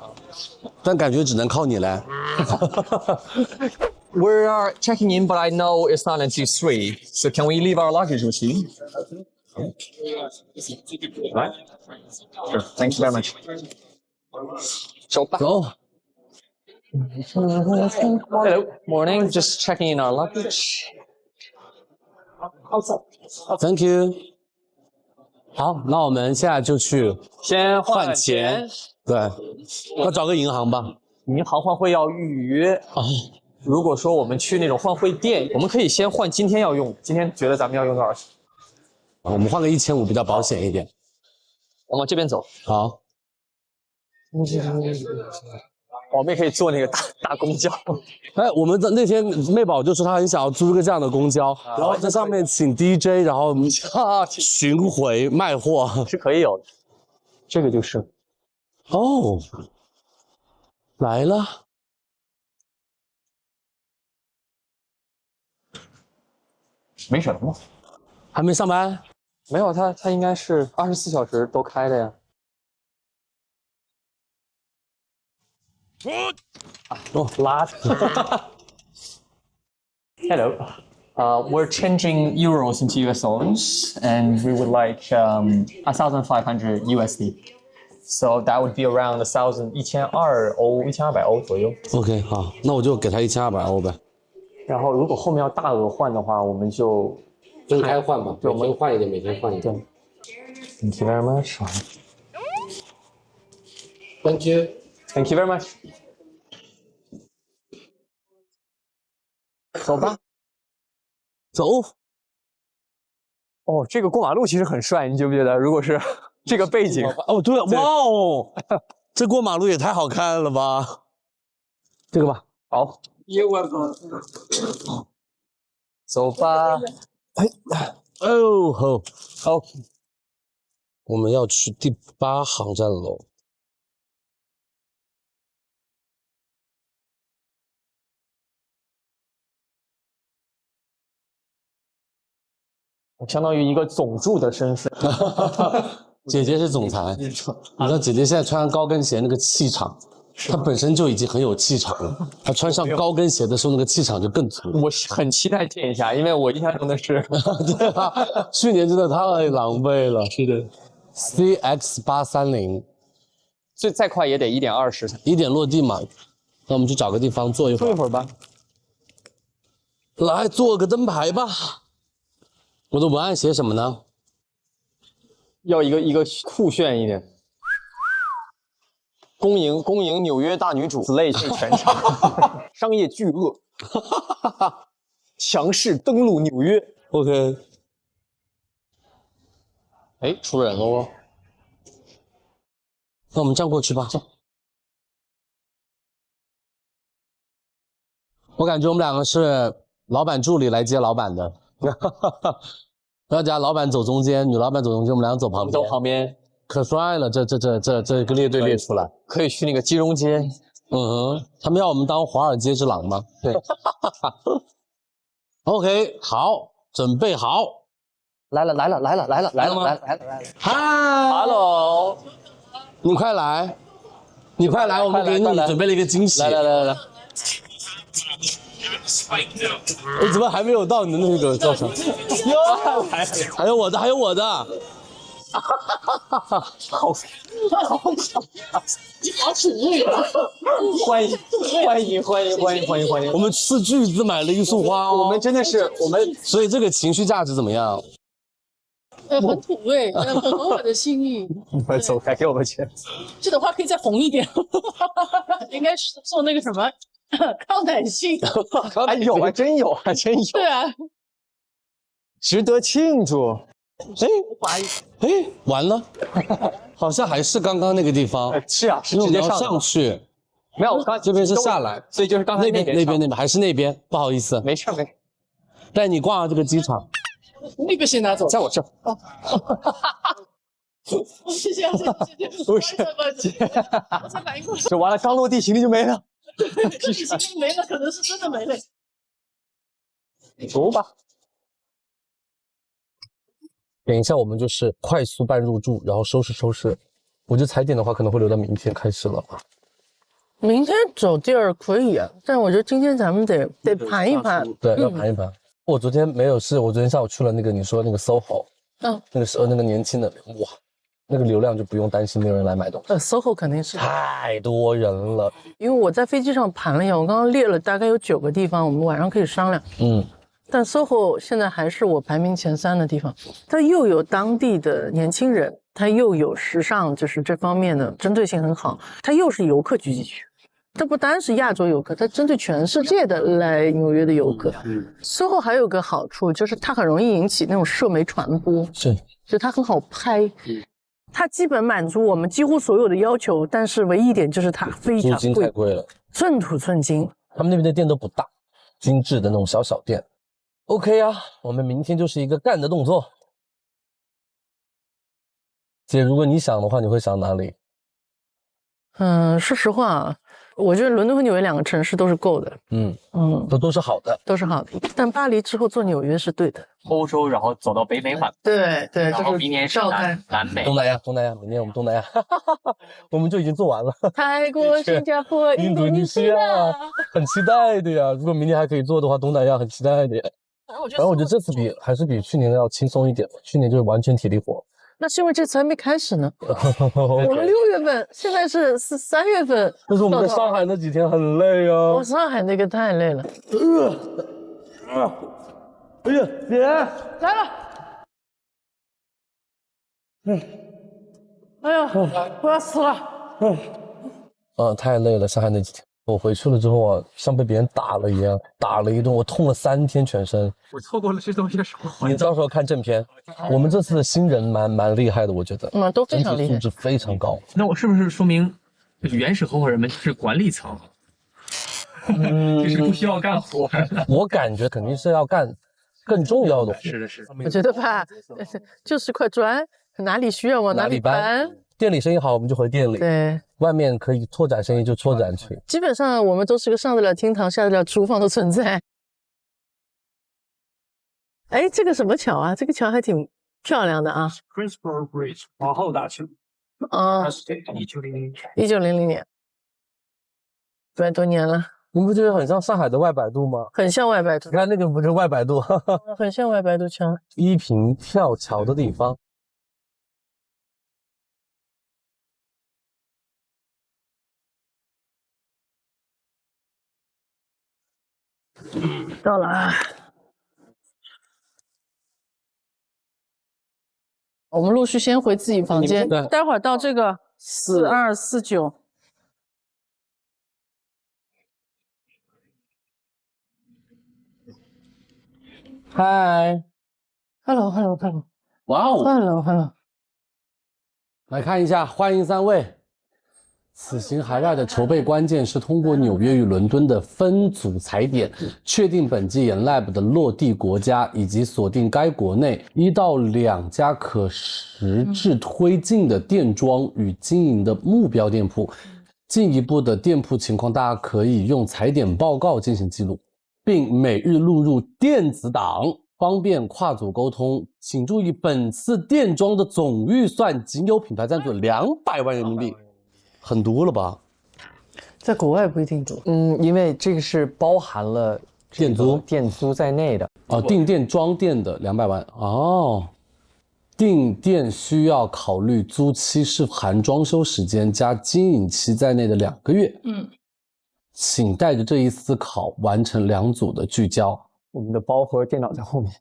但感觉只能靠你来。We are checking in, but I know it's not until 3. So can we leave our luggage with you? Right? Sure. Thank you very much. 走吧。走。Hello, morning. Just checking in our luggage. Thank you. 好，那我们现在就去先换钱。对，要找个银行吧。银行换汇要预约啊。如果说我们去那种换汇店，我们可以先换今天要用。今天觉得咱们要用多少钱？我们换个1500比较保险一点。我往这边走。好。我们也可以坐那个大公交。哎，我们那天妹宝就说她很想要租一个这样的公交，然后在上面请 DJ， 然后巡回卖货是可以有的。这个就是哦，来了。没什么，还没上班？没有，他应该是24小时都开的呀。哦，拉的。Hello, we're changing euros into US dollars, and we would like 1,500 USD. So that would be around 1,200欧，1200欧左右。OK， 好，那我就给他1200欧呗。然后如果后面要大额换的话，我们就分开换吧，对，我们换一点，每天换一点。Thank you very much. Thank you. Thank you very much. 走吧，走。哦，这个过马路其实很帅，你觉不觉得？如果是这个背景，哦，对，哇哦，这过马路也太好看了吧！这个吧，好。走吧。哎，哦吼，好，我们要去第8航站楼。相当于一个总助的身份。姐姐是总裁，你知道姐姐现在穿上高跟鞋那个气场，她本身就已经很有气场了，她穿上高跟鞋的时候那个气场就更足。我很期待见一下，因为我印象中的是，对啊，去年真的太狼狈了。是的 ，CX830，再快也得1.20，1点落地嘛。那我们去找个地方坐一会儿。坐一会儿吧。来做个灯牌吧。我的文案写什么呢？要一个酷炫一点。恭迎纽约大女主 ，slay 全场，商业巨鳄，强势登陆纽约。OK。哎，出人了哦。那我们站过去吧。走。我感觉我们两个是老板助理来接老板的。不要加老板走中间，女老板走中间，我们俩走旁边。走旁边，可帅了，这个列队列出来，可以去那个金融街。他们要我们当华尔街之狼吗？对。OK， 好，准备好，来了。嗨 ，Hello， 你快来，我们给你准备了一个惊喜。来。你怎么还没有到你的那个叫什么？哟，还有我的。好，你好土味啊！欢迎！我们斥巨资买了一束花哦，我们真的是所以这个情绪价值怎么样？很土味，很合我的心意。我走开，给我们钱。这的话可以再红一点，应该是做那个什么康乃馨。哎有啊，真有。对啊，值得庆祝。完了，好像还是刚刚那个地方。是啊，是直接上去。没有，刚这边是下来，所以就是刚才那边还是那边，不好意思。没事。带你逛这个机场。那个先拿走，在我这。谢谢。不是，我才反应过来。这完了，刚落地行李就没了。行李没了，可能是真的没了。走吧。等一下，我们就是快速办入住，然后收拾。我觉得踩点的话，可能会留到明天开始了。明天找地儿可以啊，但我觉得今天咱们得盘一盘。对，要盘一盘。我昨天没有事，我昨天下午去了那个你说那个 SOHO， 那个年轻的，哇，那个流量就不用担心没有人来买东西。SOHO 肯定是太多人了，因为我在飞机上盘了一下，我刚刚列了大概有9个地方，我们晚上可以商量。但 SOHO 现在还是我排名前3的地方，它又有当地的年轻人，它又有时尚，就是这方面的针对性很好，它又是游客聚集区。这不单是亚洲游客，它针对全世界的来纽约的游客。SOHO 还有个好处就是它很容易引起那种社媒传播，是，就它很好拍。它基本满足我们几乎所有的要求，但是唯一一点就是它非常租金太贵了，寸土寸金。他们那边的店都不大，精致的那种小小店。OK 啊，我们明天就是一个干的动作。姐，如果你想的话，你会想哪里？说实话，我觉得伦敦和纽约2个城市都是够的。都是好的，都是好的。但巴黎之后做纽约是对的。欧洲，然后走到北美版。对，然后明年是南美。东南亚，明年我们东南亚，我们就已经做完了。泰国、新加坡、印度尼西亚，很期待的呀。如果明年还可以做的话，东南亚很期待的。反正我觉得这次还是比去年要轻松一点。去年就是完全体力活。那是因为这次还没开始呢。我们6月份，现在是3月份。但是我们在上海那几天很累啊。我上海那个太累了。哎呀，姐来了。哎呀，我要死了。太累了，上海那几天。我回去了之后啊，像被别人打了一样，打了一顿，我痛了3天全身。我错过了这东西的时候。你到时候看正片。我们这次的新人蛮厉害的，我觉得。都非常厉害，素质非常高。那我是不是说明原始合伙人们是管理层？就是不需要干活。我感觉肯定是要干更重要的活。是的，是的。我觉得吧，就是块砖，哪里需要往哪里搬。店里生意好，我们就回店里。对，外面可以拓展生意就拓展去。基本上我们都是个上得了厅堂、下得了厨房的存在。哎，这个什么桥啊？这个桥还挺漂亮的啊。Queensborough Bridge 皇后大桥。1900年，100多年了。你不觉得很像上海的外摆渡吗？很像外摆渡。你看那个不是外摆渡，很像外摆渡桥。依萍跳桥的地方。到了啊！我们陆续先回自己房间，待会儿到这个4249。嗨 ，Hello。哇哦 ，Hello。来看一下，欢迎3位。此行海外的筹备关键是通过纽约与伦敦的分组踩点，确定本季研 Lab 的落地国家，以及锁定该国内1到2家可实质推进的店装与经营的目标店铺。进一步的店铺情况，大家可以用踩点报告进行记录，并每日录入电子档，方便跨组沟通。请注意，本次店装的总预算仅有品牌赞助200万人民币。很多了吧？在国外不一定多。因为这个是包含了店租在内的。订店装店的200万哦。订店需要考虑租期是含装修时间加经营期在内的2个月。请带着这一思考完成2组的聚焦。我们的包和电脑在后面。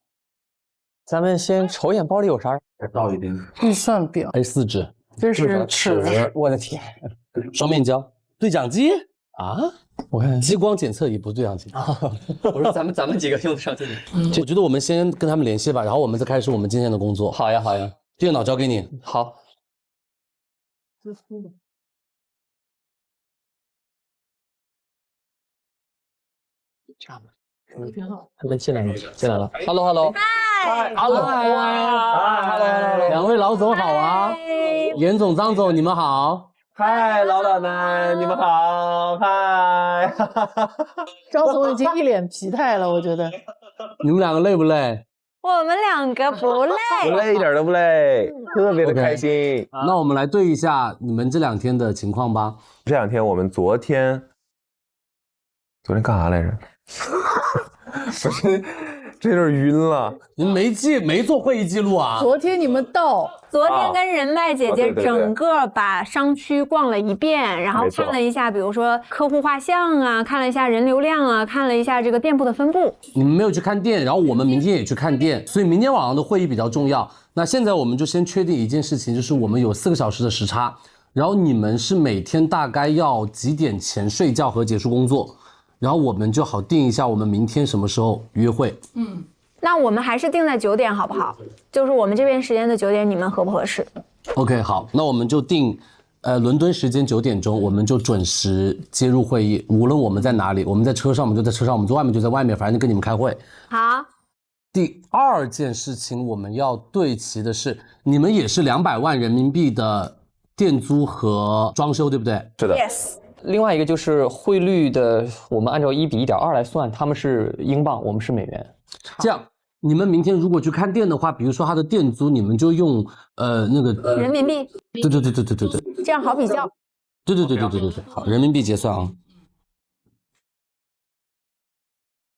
咱们先瞅一眼包里有啥。倒一点。预算表 A4 纸。这是尺，我的天！双面胶，对讲机啊！我看激光检测仪不是对讲机。我说咱们几个用得上这个。我觉得我们先跟他们联系吧，然后我们再开始我们今天的工作。好呀。电脑交给你。好。这样吧。他们进来了。Hello。嗨 ，Hello， 2位老总好啊，严总、张总你们好。嗨，老板们你们好。嗨，张总已经一脸疲态了，我觉得。你们2个累不累？我们2个不累，不累，一点都不累，特别的开心。那我们来对一下你们这2天的情况吧。这2天我们昨天干啥来着？不是。这有点晕了，你们没做会议记录啊？昨天你们昨天跟人脉姐姐整个把商区逛了一遍，然后看了一下，比如说客户画像啊，看了一下人流量啊，看了一下这个店铺的分布。你们没有去看店，然后我们明天也去看店，所以明天晚上的会议比较重要。那现在我们就先确定一件事情，就是我们有4个小时的时差，然后你们是每天大概要几点前睡觉和结束工作。然后我们就好定一下我们明天什么时候约会。那我们还是定在9点好不好？就是我们这边时间的9点，你们合不合适？ OK， 好，那我们就定，伦敦时间9点钟，我们就准时接入会议。无论我们在哪里，我们在车上，我们就在车上；我们在外面就在外面，反正就跟你们开会。好。第二件事情，我们要对齐的是，你们也是200万人民币的店租和装修，对不对？是的。Yes。另外一个就是汇率的，我们按照1比1.2来算，他们是英镑，我们是美元。这样，你们明天如果去看店的话，比如说它的店租，你们就用那个人民币。对，这样好比较。对，好，人民币结算啊。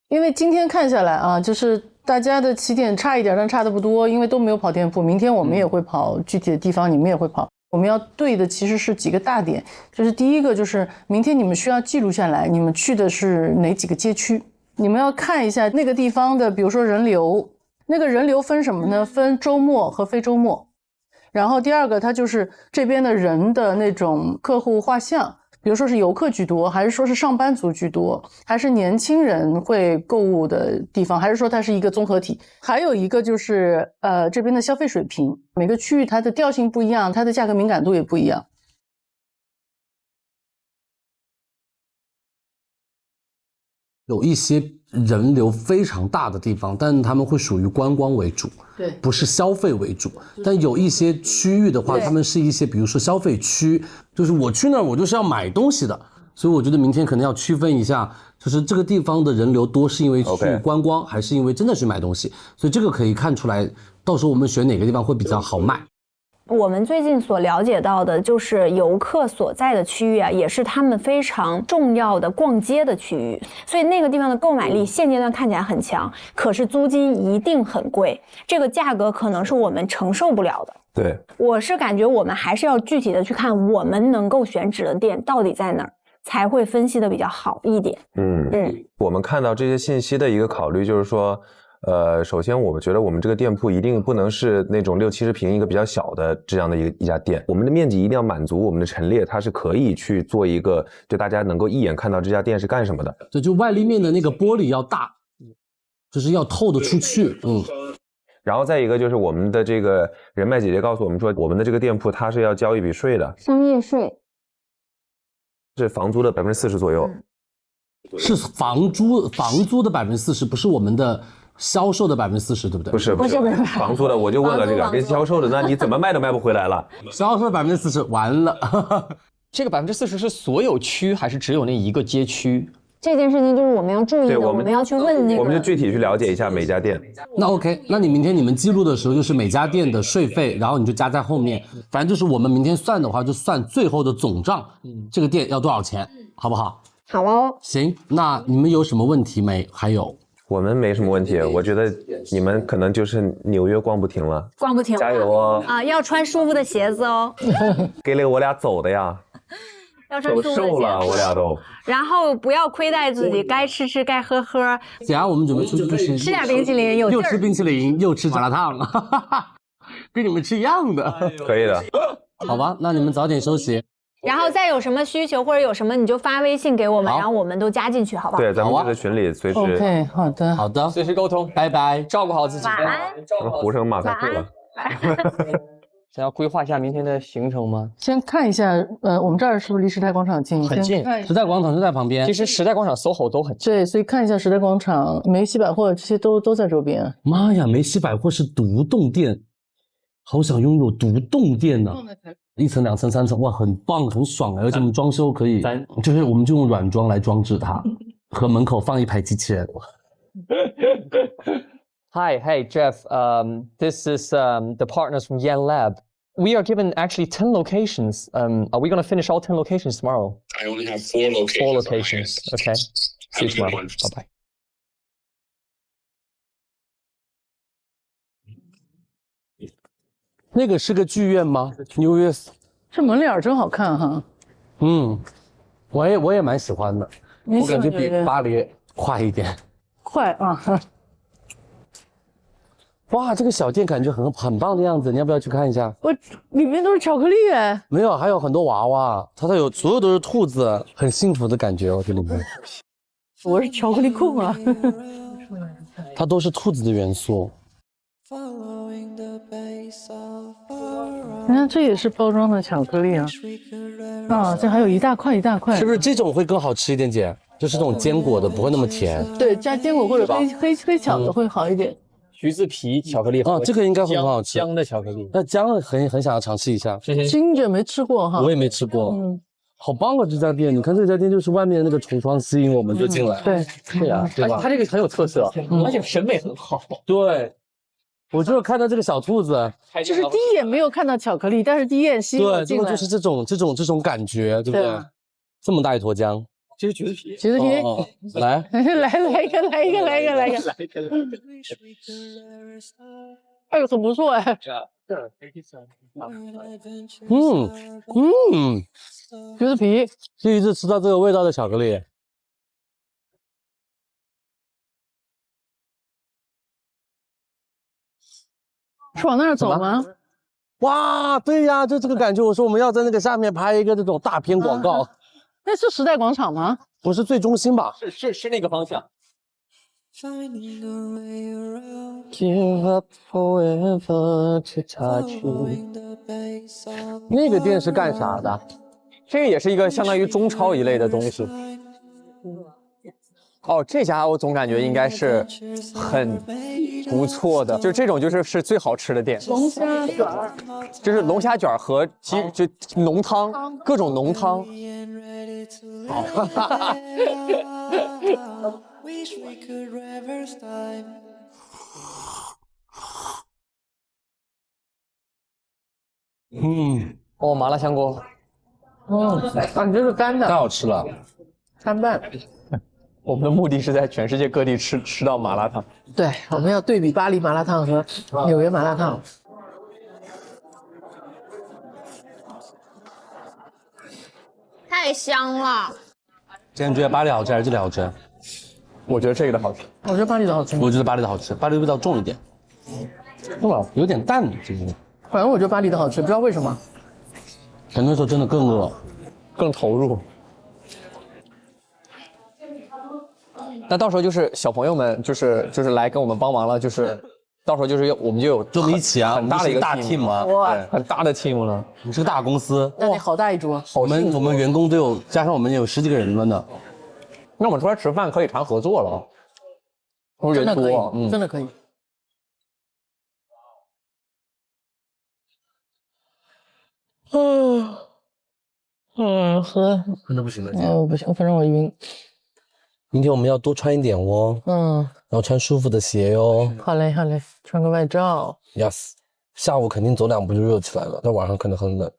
因为今天看下来啊，就是大家的起点差一点，但差的不多，因为都没有跑店铺。明天我们也会跑具体的地方，你们也会跑。我们要对的其实是几个大点，就是第一个就是明天你们需要记录下来，你们去的是哪几个街区，你们要看一下那个地方的，比如说人流，那个人流分什么呢？分周末和非周末。然后第二个，它就是这边的人的那种客户画像。比如说是游客居多，还是说是上班族居多，还是年轻人会购物的地方，还是说它是一个综合体？还有一个就是这边的消费水平，每个区域它的调性不一样，它的价格敏感度也不一样。有一些人流非常大的地方，但他们会属于观光为主，对，不是消费为主。但有一些区域的话，他们是一些，比如说消费区，就是我去那儿我就是要买东西的，所以我觉得明天可能要区分一下，就是这个地方的人流多是因为去观光，还是因为真的去买东西，所以这个可以看出来，到时候我们选哪个地方会比较好卖。我们最近所了解到的就是游客所在的区域啊，也是他们非常重要的逛街的区域，所以那个地方的购买力现阶段看起来很强，可是租金一定很贵，这个价格可能是我们承受不了的。对，我是感觉我们还是要具体的去看我们能够选址的店到底在哪儿，才会分析的比较好一点。我们看到这些信息的一个考虑就是说，首先我们觉得我们这个店铺一定不能是那种60-70平一个比较小的这样的一家店，我们的面积一定要满足我们的陈列，它是可以去做一个就大家能够一眼看到这家店是干什么的。对，就外立面的那个玻璃要大，就是要透得出去。然后再一个就是我们的这个人脉姐姐告诉我们说，我们的这个店铺它是要交一笔税的，商业税，是房租的40%左右。是房租的40%，不是我们的销售的40%，对不对？不是房租的，我就问了这个跟销售的，那你怎么卖都卖不回来了。销售的40%完了。这个40%是所有区还是只有那一个街区？这件事情就是我们要注意的，我们要去问那个，我们就具体去了解一下每家店。那 OK， 那你明天你们记录的时候就是每家店的税费，然后你就加在后面，反正就是我们明天算的话就算最后的总账，这个店要多少钱，好不好？好哦。行，那你们有什么问题没？还有？我们没什么问题，我觉得你们可能就是纽约逛不停了，逛不停了，加油哦！啊，要穿舒服的鞋子哦。给了我俩走的呀，要穿舒服的鞋子。瘦了，我俩都。然后不要亏待自己，该吃吃，该喝喝。等下我们准备出去吃点冰淇淋，有劲儿。又吃冰淇淋，又吃麻辣烫，跟你们吃一样的。可以的，好吧，那你们早点休息。然后再有什么需求或者有什么你就发微信给我们，然后我们都加进去，好不好？对，咱们这个群里随时。OK， 好的，随时沟通，拜拜，照顾好自己。晚安。胡成马赛克了。想要规划一下明天的行程吗？先看一下，我们这儿是不是离时代广场近？很近，时代广场就在旁边。其实时代广场、SOHO 都很近。对，所以看一下时代广场、梅西百货这些都在周边。妈呀，梅西百货是独栋店，好想拥有独栋店呢。1层、2层、3层，哇，很棒，很爽，而且我们装修可以，就是我们就用软装来装置它，和门口放一排机器人。Hi, hey Jeff. This is the partners from Yan Lab. We are given actually 10 locations. Are we going to finish all 10 locations tomorrow? I only have 4 locations. 4 locations. Okay. See you tomorrow. Bye bye. 那个是个剧院吗？纽约这门脸真好看哈。我也蛮喜欢的，我感觉比巴黎快一点。快啊！哇，这个小店感觉很棒的样子，你要不要去看一下？里面都是巧克力哎。没有，还有很多娃娃，它有所有都是兔子，很幸福的感觉哦，这里面。我是巧克力控啊。它都是兔子的元素。你看这也是包装的巧克力啊，啊，这还有一大块一大块，是不是这种会更好吃一点，姐？就是这种坚果的，不会那么甜。对，加坚果或者黑巧的会好一点。橘子皮巧克力啊，这个应该会很好吃。姜的巧克力，那姜很想要尝试一下。金着没吃过哈，我也没吃过。好棒啊！这家店，你看这家店就是外面那个橱窗吸引我们就进来。对，对呀，对吧？它这个很有特色，而且审美很好。对，我就是看到这个小兔子，就是第一眼没有看到巧克力，但是第一眼吸引我进来。对，就是这种感觉，对不对？这么大一坨姜，这是橘子皮，橘子皮，来来一个，哎呦，很不错哎。橘子皮，第一次吃到这个味道的巧克力。是往那儿走吗？哇，对呀，就这个感觉。我说我们要在那个下面拍一个这种大片广告。那是时代广场吗？不是最中心吧？是那个方向。Give up forever to touch you。那个店是干啥的？这个也是一个相当于中超一类的东西。哦，这家我总感觉应该是很不错的，就这种是最好吃的店。龙虾卷，就是龙虾卷和就浓汤，各种浓汤。哦，麻辣香锅。啊，你这是干的，太好吃了，干拌。我们的目的是在全世界各地吃到麻辣烫。对，我们要对比巴黎麻辣烫和纽约麻辣烫。太香了。今天觉得巴黎好吃还是这里好吃？我觉得这个的好吃。我觉得巴黎的好吃。我觉得巴黎的好吃，巴黎的味道重一点，有点淡，其实。反正我觉得巴黎的好吃，不知道为什么。可能那时候真的更饿，更投入。那到时候就是小朋友们就是来跟我们帮忙了，到时候我们就有我们一起啊，很大的一个大 team 啊，对，很大的 team 了。你是个大公司，那得好大一桌。我们员工都有，加上我们有10几个人了呢。那我们出来吃饭可以谈合作了，人多，真的可以。喝，真的不行了。不行，反正我晕。明天我们要多穿一点哦。然后穿舒服的鞋哟。好嘞，穿个外罩。Yes， 下午肯定走2步就热起来了，到晚上可能很冷。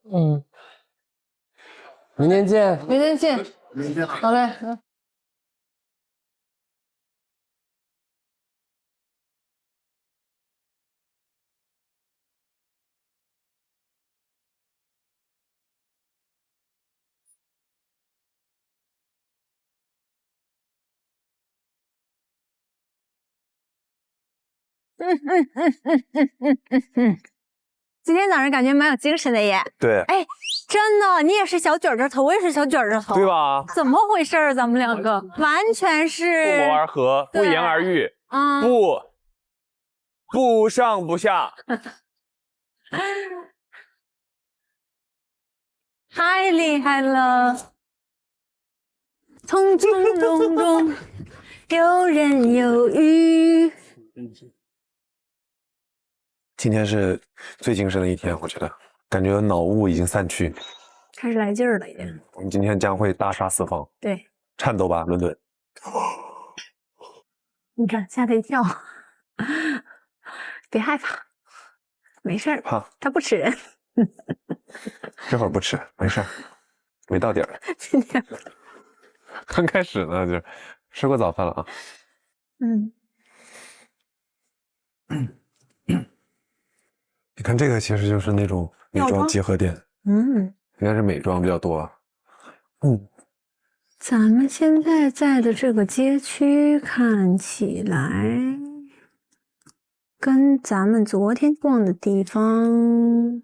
明天见。明天见。好嘞。今天早上感觉蛮有精神的耶。对，哎，真的，你也是小卷着头，我也是小卷着头，对吧？怎么回事儿？咱们两个完全是不谋而合，不言而喻，不上不下。太厉害了！从从容容，游刃有余。今天是最精神的一天，我觉得，感觉脑雾已经散去，开始来劲儿了，已经。我们今天将会大杀四方。对，颤抖吧，伦敦。你看，吓他一跳。别害怕，没事儿。怕？他不吃人。这会儿不吃，没事儿，没到点儿。今天刚开始呢，就吃过早饭了啊。你看这个其实就是那种美妆集合店，应该是美妆比较多。咱们现在在的这个街区看起来跟咱们昨天逛的地方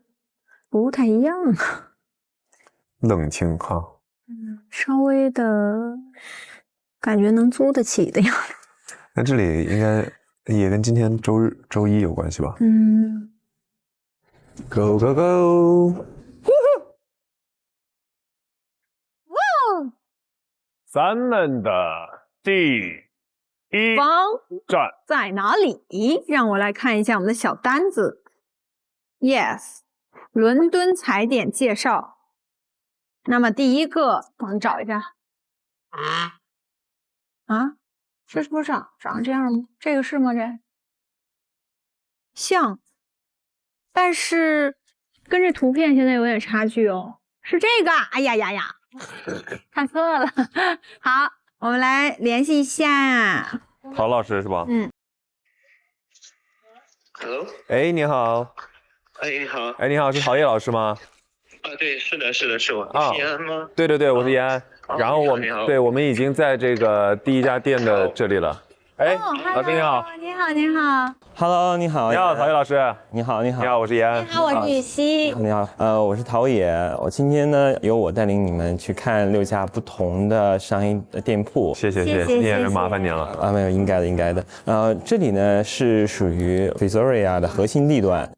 不太一样啊。冷清哈，稍微的感觉能租得起的样子。那这里应该也跟今天周一有关系吧？ Go go go！ 哇！咱们的第一方站在哪里？让我来看一下我们的小单子。Yes， 伦敦踩点介绍。那么第一个，我们找一下。啊，这是不是长这样吗？这个是吗？这像，但是跟这图片现在有点差距哦。是这个，哎呀呀呀，看错了。好，我们来联系一下。陶老师是吧？嗯。Hello。哎，你好。哎，你好。哎，你好，是陶烨老师吗？啊，对，是的，是的，是我。啊，是延安吗？对对对，我是延安。然后我们已经在这个第一家店的这里了。哎，老师你好。你好，你好。 Hello， 你好。你好，陶烨老师。你好，你好。你好，我是延安。你好，我是雨熙。你好，我是陶冶。我今天呢，由我带领你们去看6家不同的商业店铺。谢谢，今天也麻烦您了。啊，没有，应该的，应该的。这里呢是属于 Victoria 的核心地段，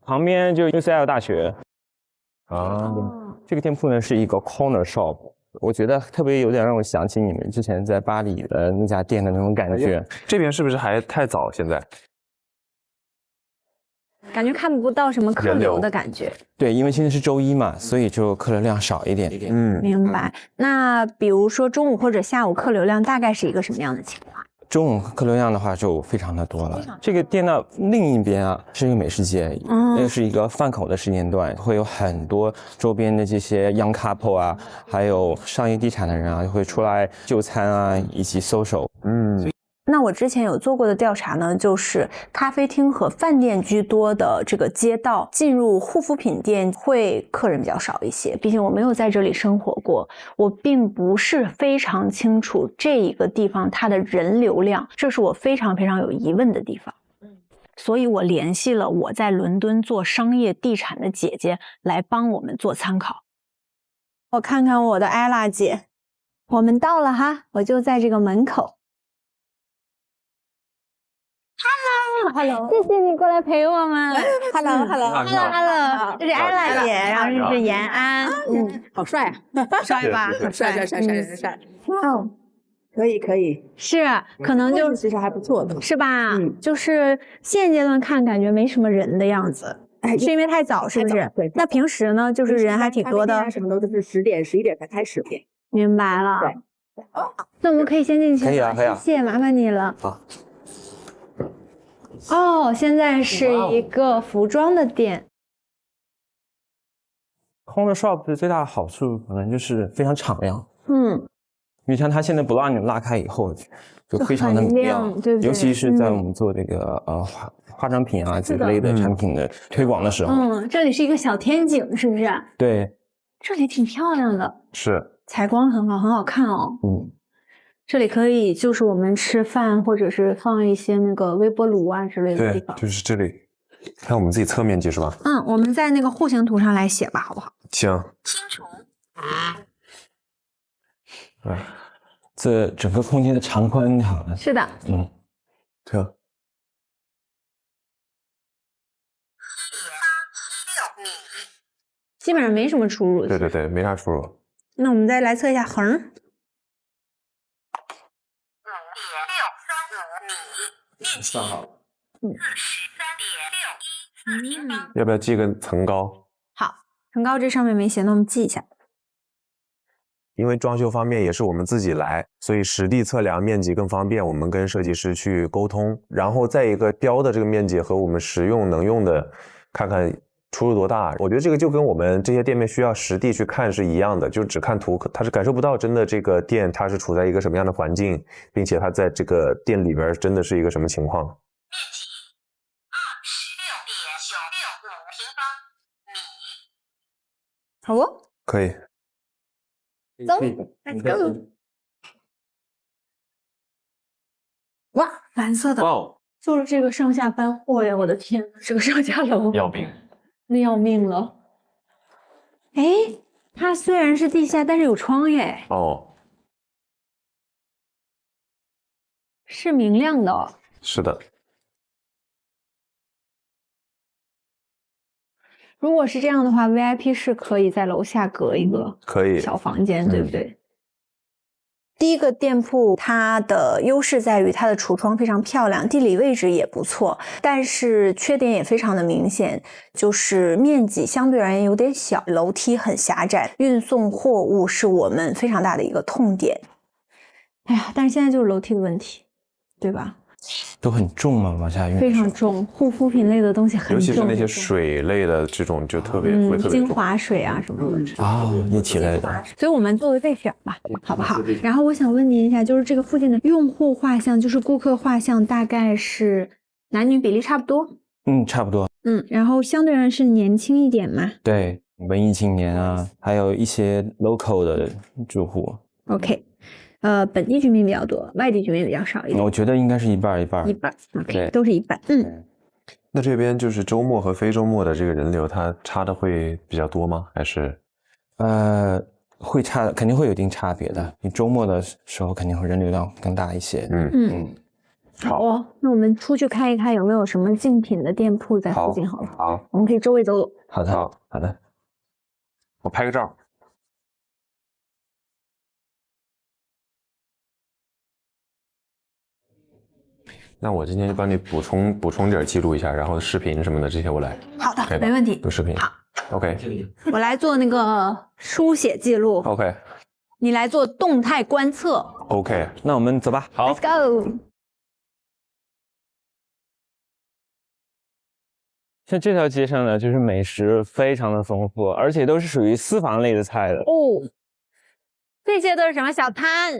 旁边就 UCL 大学。啊，这个店铺呢是一个 corner shop。 我觉得特别有点让我想起你们之前在巴黎的那家店的那种感觉。这边是不是还太早？现在感觉看不到什么客流的感觉。对，因为今天是周一嘛，所以就客流量少一点。明白。那比如说中午或者下午客流量大概是一个什么样的情况？ 中午客流量的话就非常的多了。这个店的另一边啊是一个美食街，那是一个饭口的时间段，会有很多周边的这些 young couple 啊，还有商业地产的人啊，会出来就餐啊，以及 social。那我之前有做过的调查呢，就是咖啡厅和饭店居多的这个街道，进入护肤品店会客人比较少一些。毕竟我没有在这里生活过，我并不是非常清楚这一个地方它的人流量，这是我非常非常有疑问的地方。所以我联系了我在伦敦做商业地产的姐姐来帮我们做参考。我看看我的艾拉姐，我们到了哈，我就在这个门口。 Hello， 谢谢你过来陪我们。Hello， 这是艾拉姐，然后这是延安。好帅啊，帅吧？帅。哦，可以。是，可能就其实还不错的，是吧？就是现阶段看感觉没什么人的样子，是因为太早是不是？对。那平时呢，就是人还挺多的。什么都是10点、11点才开始。明白了。对。那我们可以先进去。可以啊，谢谢，麻烦你了。好。 哦，现在是一个服装的店。Corner shop 的最大的好处可能就是非常敞亮。因为像它现在不让你拉开以后，就非常的明亮，对不对？尤其是在我们做这个化妆品啊这类的产品的推广的时候。这里是一个小天井，是不是？对。这里挺漂亮的。是。采光很好，很好看哦。这里可以就是我们吃饭，或者是放一些那个微波炉啊之类的地方。对，就是这里。看我们自己侧面积是吧？我们在那个户型图上来写吧，好不好？行。清楚。这整个空间的长宽好了。是的。对。基本上没什么出入。对，没啥出入。那我们再来测一下横。 算好了。要不要记个层高？好，层高这上面没写，那我们记一下。因为装修方面也是我们自己来，所以实地测量面积更方便，我们跟设计师去沟通。然后再一个雕的这个面积和我们实用能用的，看看出入多大。我觉得这个就跟我们这些店面需要实地去看是一样的，就只看图，他是感受不到真的这个店它是处在一个什么样的环境，并且它在这个店里边真的是一个什么情况。面积26.965平方米。好哦，可以。走 ，Let's go。哇，蓝色的。哇，就是这个上下班货呀！我的天，这个上下楼要命。 那要命了！哎，它虽然是地下，但是有窗耶。是明亮的。是的。如果是这样的话 ，VIP 是可以在楼下隔一个可以小房间，对不对？第一个店铺它的优势在于它的橱窗非常漂亮，地理位置也不错，但是缺点也非常的明显，就是面积相对而言有点小，楼梯很狭窄，运送货物是我们非常大的一个痛点。哎呀，但是现在就是楼梯的问题，对吧？都很重嘛，往下运。非常重，护肤品类的东西很重，尤其是那些水类的这种就特别会特别精重。华水啊什么的。啊，一起类的。所以我们作为备选吧，好不好？然后我想问您一下，就是这个附近的用户画像，就是顾客画像，大概是男女比例差不多？差不多。然后相对而言是年轻一点嘛？对，文艺青年啊，还有一些 local 的住户。OK，本地居民比较多，外地居民比较少一点。我觉得应该是一半一半。一半 ，OK， 对，都是一半。那这边就是周末和非周末的这个人流，它差的会比较多吗？还是？会差，肯定会有一定差别的。你周末的时候肯定会人流量更大一些。好哦，那我们出去看一看有没有什么竞品的店铺在附近，好了。好，我们可以周围走走。好的，好的。我拍个照。那我今天就帮你补充点记录一下，然后视频什么的这些我来。好的，没问题。有视频。好 ，OK。我来做那个书写记录。OK。你来做动态观测。OK。那我们走吧。好 ，Let's go。像这条街上呢，就是美食非常的丰富，而且都是属于私房类的菜的。哦，这些都是什么小摊？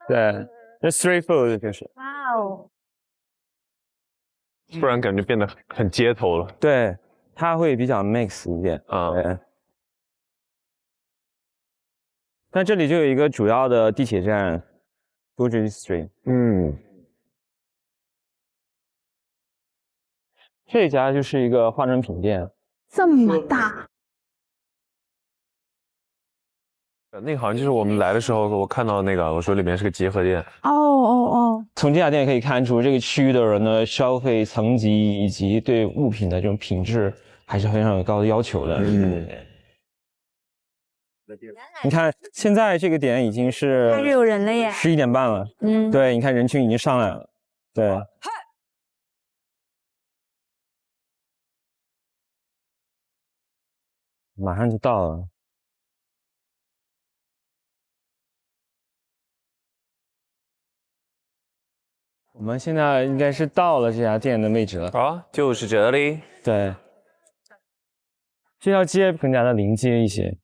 对，这 street food 就是。哇哦。突然感觉变得很街头了。对，它会比较 mix 一点啊。对。但这里就有一个主要的地铁站 ，Guji Street。这家就是一个化妆品店。这么大。那个好像就是我们来的时候，我看到那个，我说里面是个集合店。哦。从这家店可以看出，这个区域的人的消费层级以及对物品的这种品质还是非常有高的要求的。你看现在这个点已经是开始有人了耶，11点半了。对，你看人群已经上来了。对。马上就到了。我们现在应该是到了这家店的位置了。就是这里。对，这条街更加的临街一些。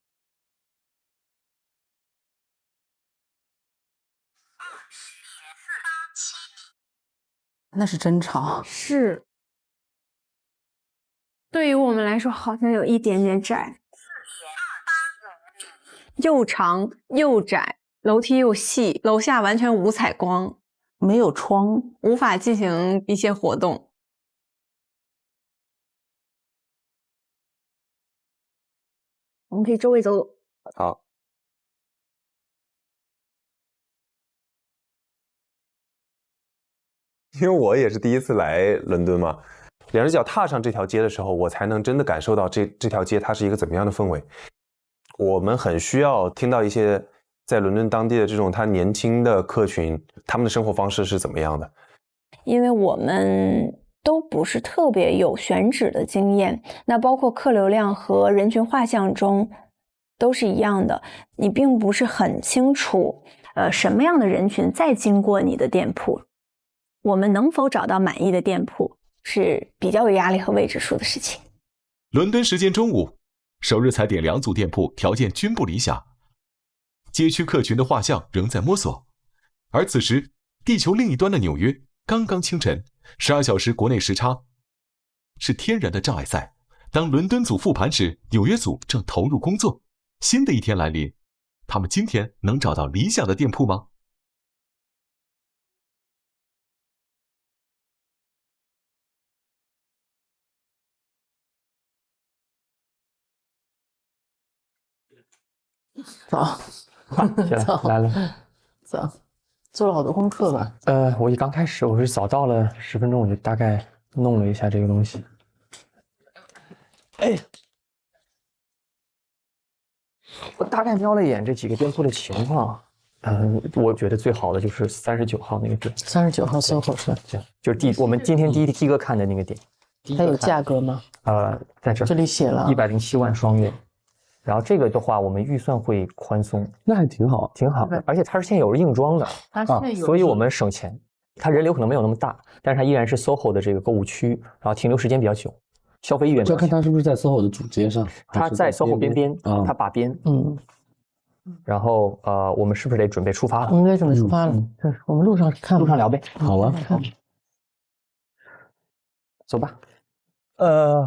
那是真长。是。对于我们来说，好像有一点点窄。又长又窄，楼梯又细，楼下完全无采光，没有窗，无法进行一些活动。我们可以周围走走。好。因为我也是第一次来伦敦嘛，两只脚踏上这条街的时候，我才能真的感受到这条街它是一个怎么样的氛围。我们很需要听到一些在伦敦当地的这种他年轻的客群，他们的生活方式是怎么样的。因为我们都不是特别有选址的经验，那包括客流量和人群画像中都是一样的，你并不是很清楚什么样的人群在经过你的店铺，我们能否找到满意的店铺是比较有压力和未知数的事情。伦敦时间中午，首日踩点2组店铺条件均不理想，街区客群的画像仍在摸索。而此时，地球另一端的纽约刚刚清晨，12小时国内时差，是天然的障碍赛。当伦敦组复盘时，纽约组正投入工作。新的一天来临，他们今天能找到理想的店铺吗？早，走来了，走，做了好多功课吧？我一刚开始我是早到了10分钟，我就大概弄了一下这个东西。哎，我大概瞄了一眼这几个店铺的情况，我觉得最好的就是39号那个店。39号 SOHO 是吧？就是我们今天第一个看的那个店。它有价格吗？在这里写了107万双月。然后这个的话，我们预算会宽松，那还挺好，挺好的。而且它是现有硬装的，所以我们省钱。它人流可能没有那么大，但是它依然是 SOHO 的这个购物区，然后停留时间比较久，消费意愿比较强。要看它是不是在 SOHO 的主街上，它在 SOHO 边边，它把边。然后我们是不是得准备出发了？我们得准备出发了。对，我们路上看，路上聊呗。好啊，走吧。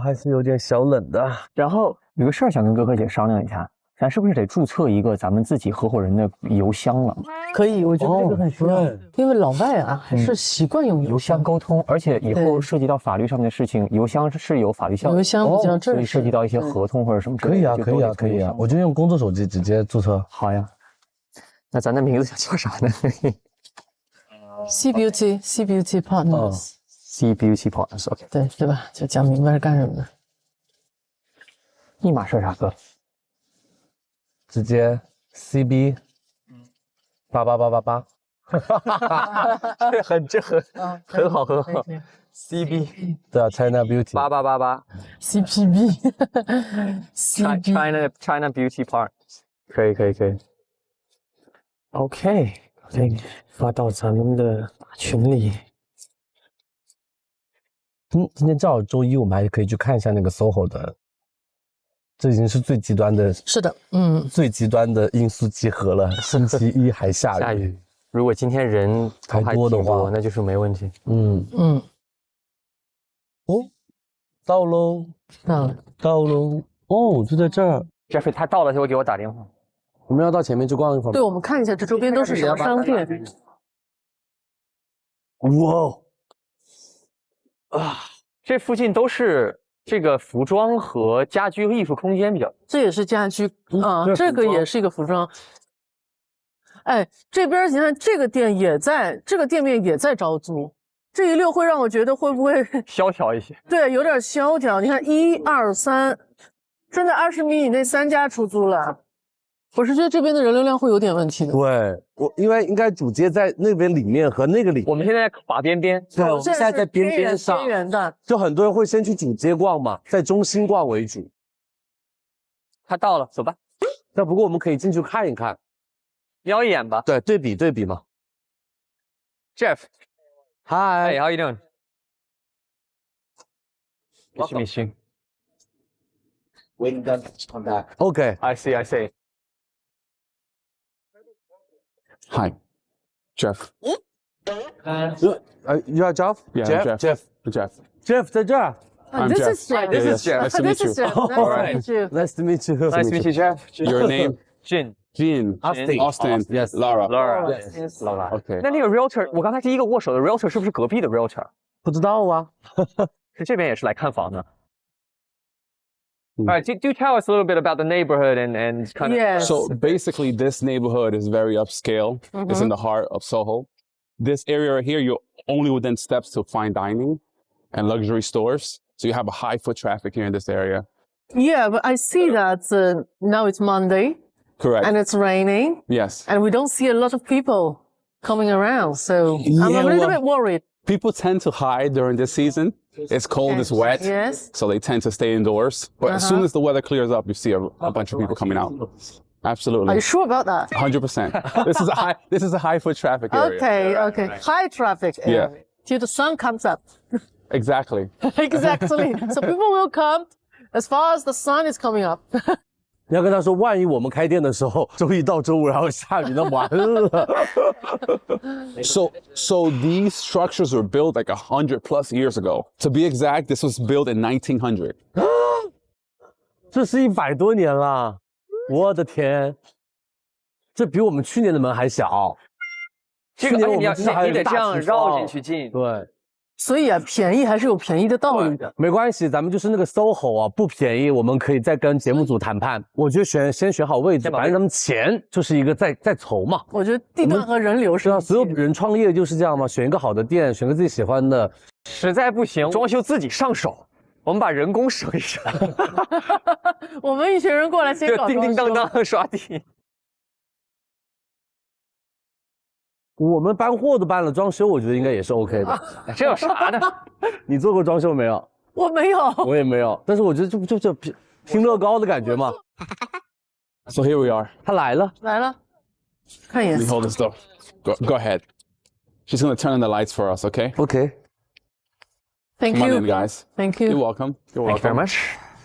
还是有点小冷的。然后有个事儿想跟哥哥姐商量一下，咱是不是得注册一个咱们自己合伙人的邮箱了？可以，我觉得这个很需要，因为老外啊还是习惯用邮箱沟通，而且以后涉及到法律上面的事情，邮箱是有法律效力，邮箱比较正式，所以涉及到一些合同或者什么之类的。可以啊，我就用工作手机直接注册。好呀，那咱的名字叫啥呢？C Beauty Partners。C Beauty Partners，OK，对吧？就讲明白是干什么的。密码设啥哥？直接 CB 88888，很好CB 对啊 ，China Beauty 8888 CPB China Beauty Park， 可以。OK， 发到咱们的群里。今天正好周一，我们还可以去看一下那个 SOHO 的。这已经是最极端的，是的，最极端的因素集合了。星期一还下雨，如果今天人还多的话，那就是没问题。到喽，哦，就在这儿。Jeffrey 他到了就会给我打电话。我们要到前面去逛一会儿。对，我们看一下这周边都是什么商店。哇，这附近都是。这个服装和家居和艺术空间比较，这也是家居啊，这个也是一个服装。哎，这边你看这个店也在，这个店面也在招租，这一溜会让我觉得会不会萧条一些？对，有点萧条。你看1、2、3，真的20米以内3家出租了。我是觉得这边的人流量会有点问题的。对，因为应该主街在那边里面和那个里。我们现在把边边，对，我们现在在边边上，边缘的，就很多人会先去主街逛嘛，在中心逛为主。他到了，走吧。那不过我们可以进去看一看，瞄一眼吧。对，对比嘛。Jeff，Hi， how you doing？ Meet you. Waiting done. Come back. Okay. I see. Hi, Jeff. You are Jeff? Yeah, Jeff 在这儿。This is Jeff. Nice to meet you. Nice to meet you. Nice to meet you, Jeff. Your name? Jin. Austin. Yes. Laura. Yes. Laura. OK. 那个 realtor， 我刚才第一个握手的 realtor 是不是隔壁的 realtor？ 不知道啊。是这边也是来看房的。All right, do tell us a little bit about the neighborhood and kind of. Yes. So basically, this neighborhood is very upscale. It's in the heart of Soho. This area right here, you're only within steps to fine dining and luxury stores. So you have a high foot traffic here in this area. Yeah, but I see that now it's Monday. Correct. And it's raining. Yes. And we don't see a lot of people coming around. So I'm a little bit worried. People tend to hide during this season. It's cold, it's wet. Yes. So they tend to stay indoors. But as soon as the weather clears up, you see a bunch of people coming out. Absolutely. Are you sure about that? 100%. This is a high foot traffic area. Okay. High traffic area. Yeah. Till the sun comes up. Exactly. Exactly. So people will come as far as the sun is coming up. 你要跟他说，万一我们开店的时候，周一到周五然后下雨，那完了。So these structures were built like 100+ years ago. To be exact, this was built in 1900. 这是100多年了，我的天！这比我们去年的门还小。这个你得这样绕进去进。对。所以啊，便宜还是有便宜的道理的。没关系，咱们就是那个 SOHO 啊，不便宜，我们可以再跟节目组谈判。我觉得先选好位置，反正咱们钱就是一个在筹嘛。我觉得地段和人流是啊，所有人创业就是这样嘛，选一个好的店，选个自己喜欢的。实在不行，装修自己上手。我们把人工省一省。我们一群人过来先搞叮叮当当刷地。我们搬货都搬了，装修我觉得应该也是 OK 的。这有啥呢？你做过装修没有？我没有，我也没有。但是我觉得就拼乐高的感觉嘛。So here we are. 他来了，来了，看颜色。 We hold this door. Go ahead. She's gonna turn on the lights for us, okay? Okay. Thank Come on you, in, guys. Thank you. You're welcome. You're Thank you very welcome. much.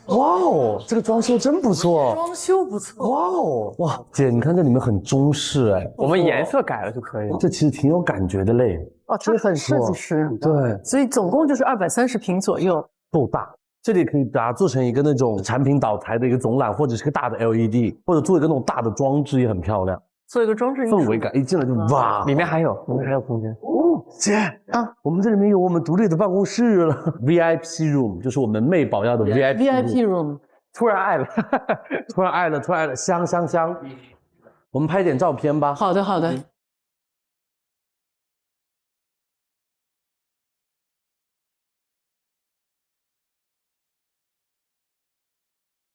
哇哦，这个装修真不错。装修不错。哇哦，哇，姐，你看这里面很中式哎。我们颜色改了就可以了。这其实挺有感觉的嘞。哦，这很设计师。对，所以总共就是230平左右。够大。这里可以把它做成一个那种产品导台的一个总览，或者是个大的 LED， 或者做一个那种大的装置也很漂亮。做一个装置氛围感，一进来就哇！里面还有空间。哦，姐啊，我们这里面有我们独立的办公室了 ，VIP room 就是我们妹宝要的 VIP room。突然爱了，突然爱了，香。我们拍点照片吧。好的。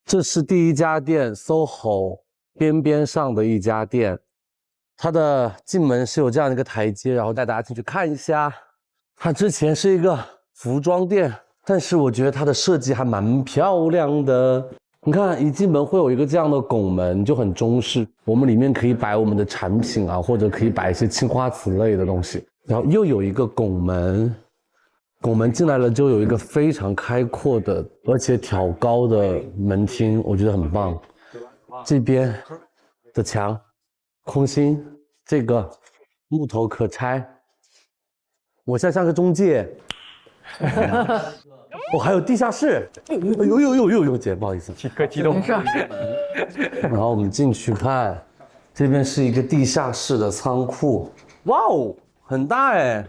这是第一家店 ，SOHO 边上的一家店，它的进门是有这样的一个台阶，然后带大家进去看一下。它之前是一个服装店，但是我觉得它的设计还蛮漂亮的。你看，一进门会有一个这样的拱门，就很中式。我们里面可以摆我们的产品啊，或者可以摆一些青花瓷类的东西。然后又有一个拱门。拱门进来了就有一个非常开阔的，而且挑高的门厅，我觉得很棒。这边的墙空心，这个木头可拆。我现在像个中介。哦，还有地下室。呦，姐，不好意思，激动。然后我们进去看，这边是一个地下室的仓库。哇哦，很大哎，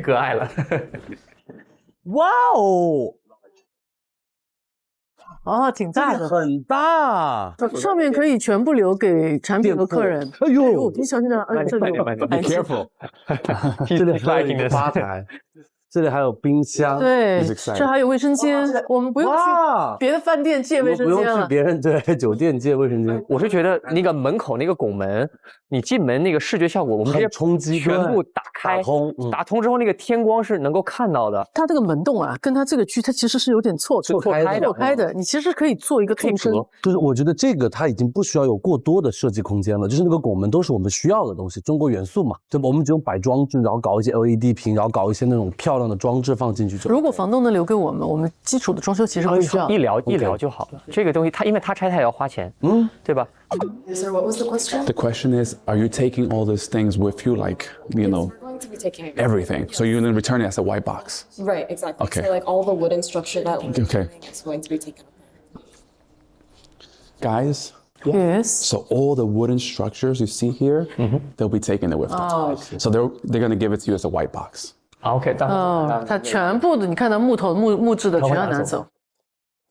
可爱了。哇哦！哦，挺大的，很大。上面可以全部留给产品和客人。哎呦，你小心点，这里 Be careful. 这里还有一个吧台，这里还有冰箱。对，这还有卫生间，我们不用去别的饭店借卫生间了。不用去别人酒店借卫生间。我是觉得那个门口那个拱门，你进门那个视觉效果，我们直接冲击，全部打开，打通之后那个天光是能够看到的。它这个门洞啊，跟它这个区它其实是有点错开的，你其实可以做一个纵深。就是我觉得这个它已经不需要有过多的设计空间了，就是那个拱门都是我们需要的东西，中国元素嘛，对吧？我们只用摆装置，然后搞一些 LED 屏，然后搞一些那种漂亮的装置放进去就。如果房东能留给我们，我们基础的装修其实不需要，一聊就好了。这个东西它因为它拆它也要花钱，对吧 Sir, what was the question? The question is, are you taking all these things with you, like, you know, Going to be taking everything? So you're going to return it as a white box? Right, exactly. Okay. So like all the wooden structure that we're Okay. doing is going to be taken. Guys? Yes. So all the wooden structures you see here, they'll be taking it with them. Oh. So they're going to give it to you as a white box. OK，它全部的你看到木头木质的全要拿走。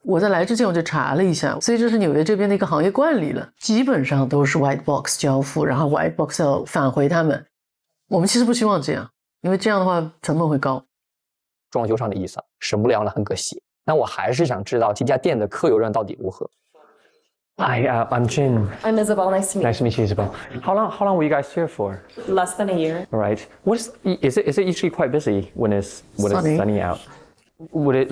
我在来之前我就查了一下，所以这是纽约这边的一个行业惯例了，基本上都是 white box 交付，然后 white box 要返回他们。我们其实不希望这样，因为这样的话成本会高。装修上的意思省不了了，很可惜。那我还是想知道这家店的客流量到底如何。I'm Jin. I'm Isabel. Nice to meet you. Nice to meet you, Isabel. How long were you guys here for? Less than a year. All right. Is it usually quite busy when it's sunny out? Would it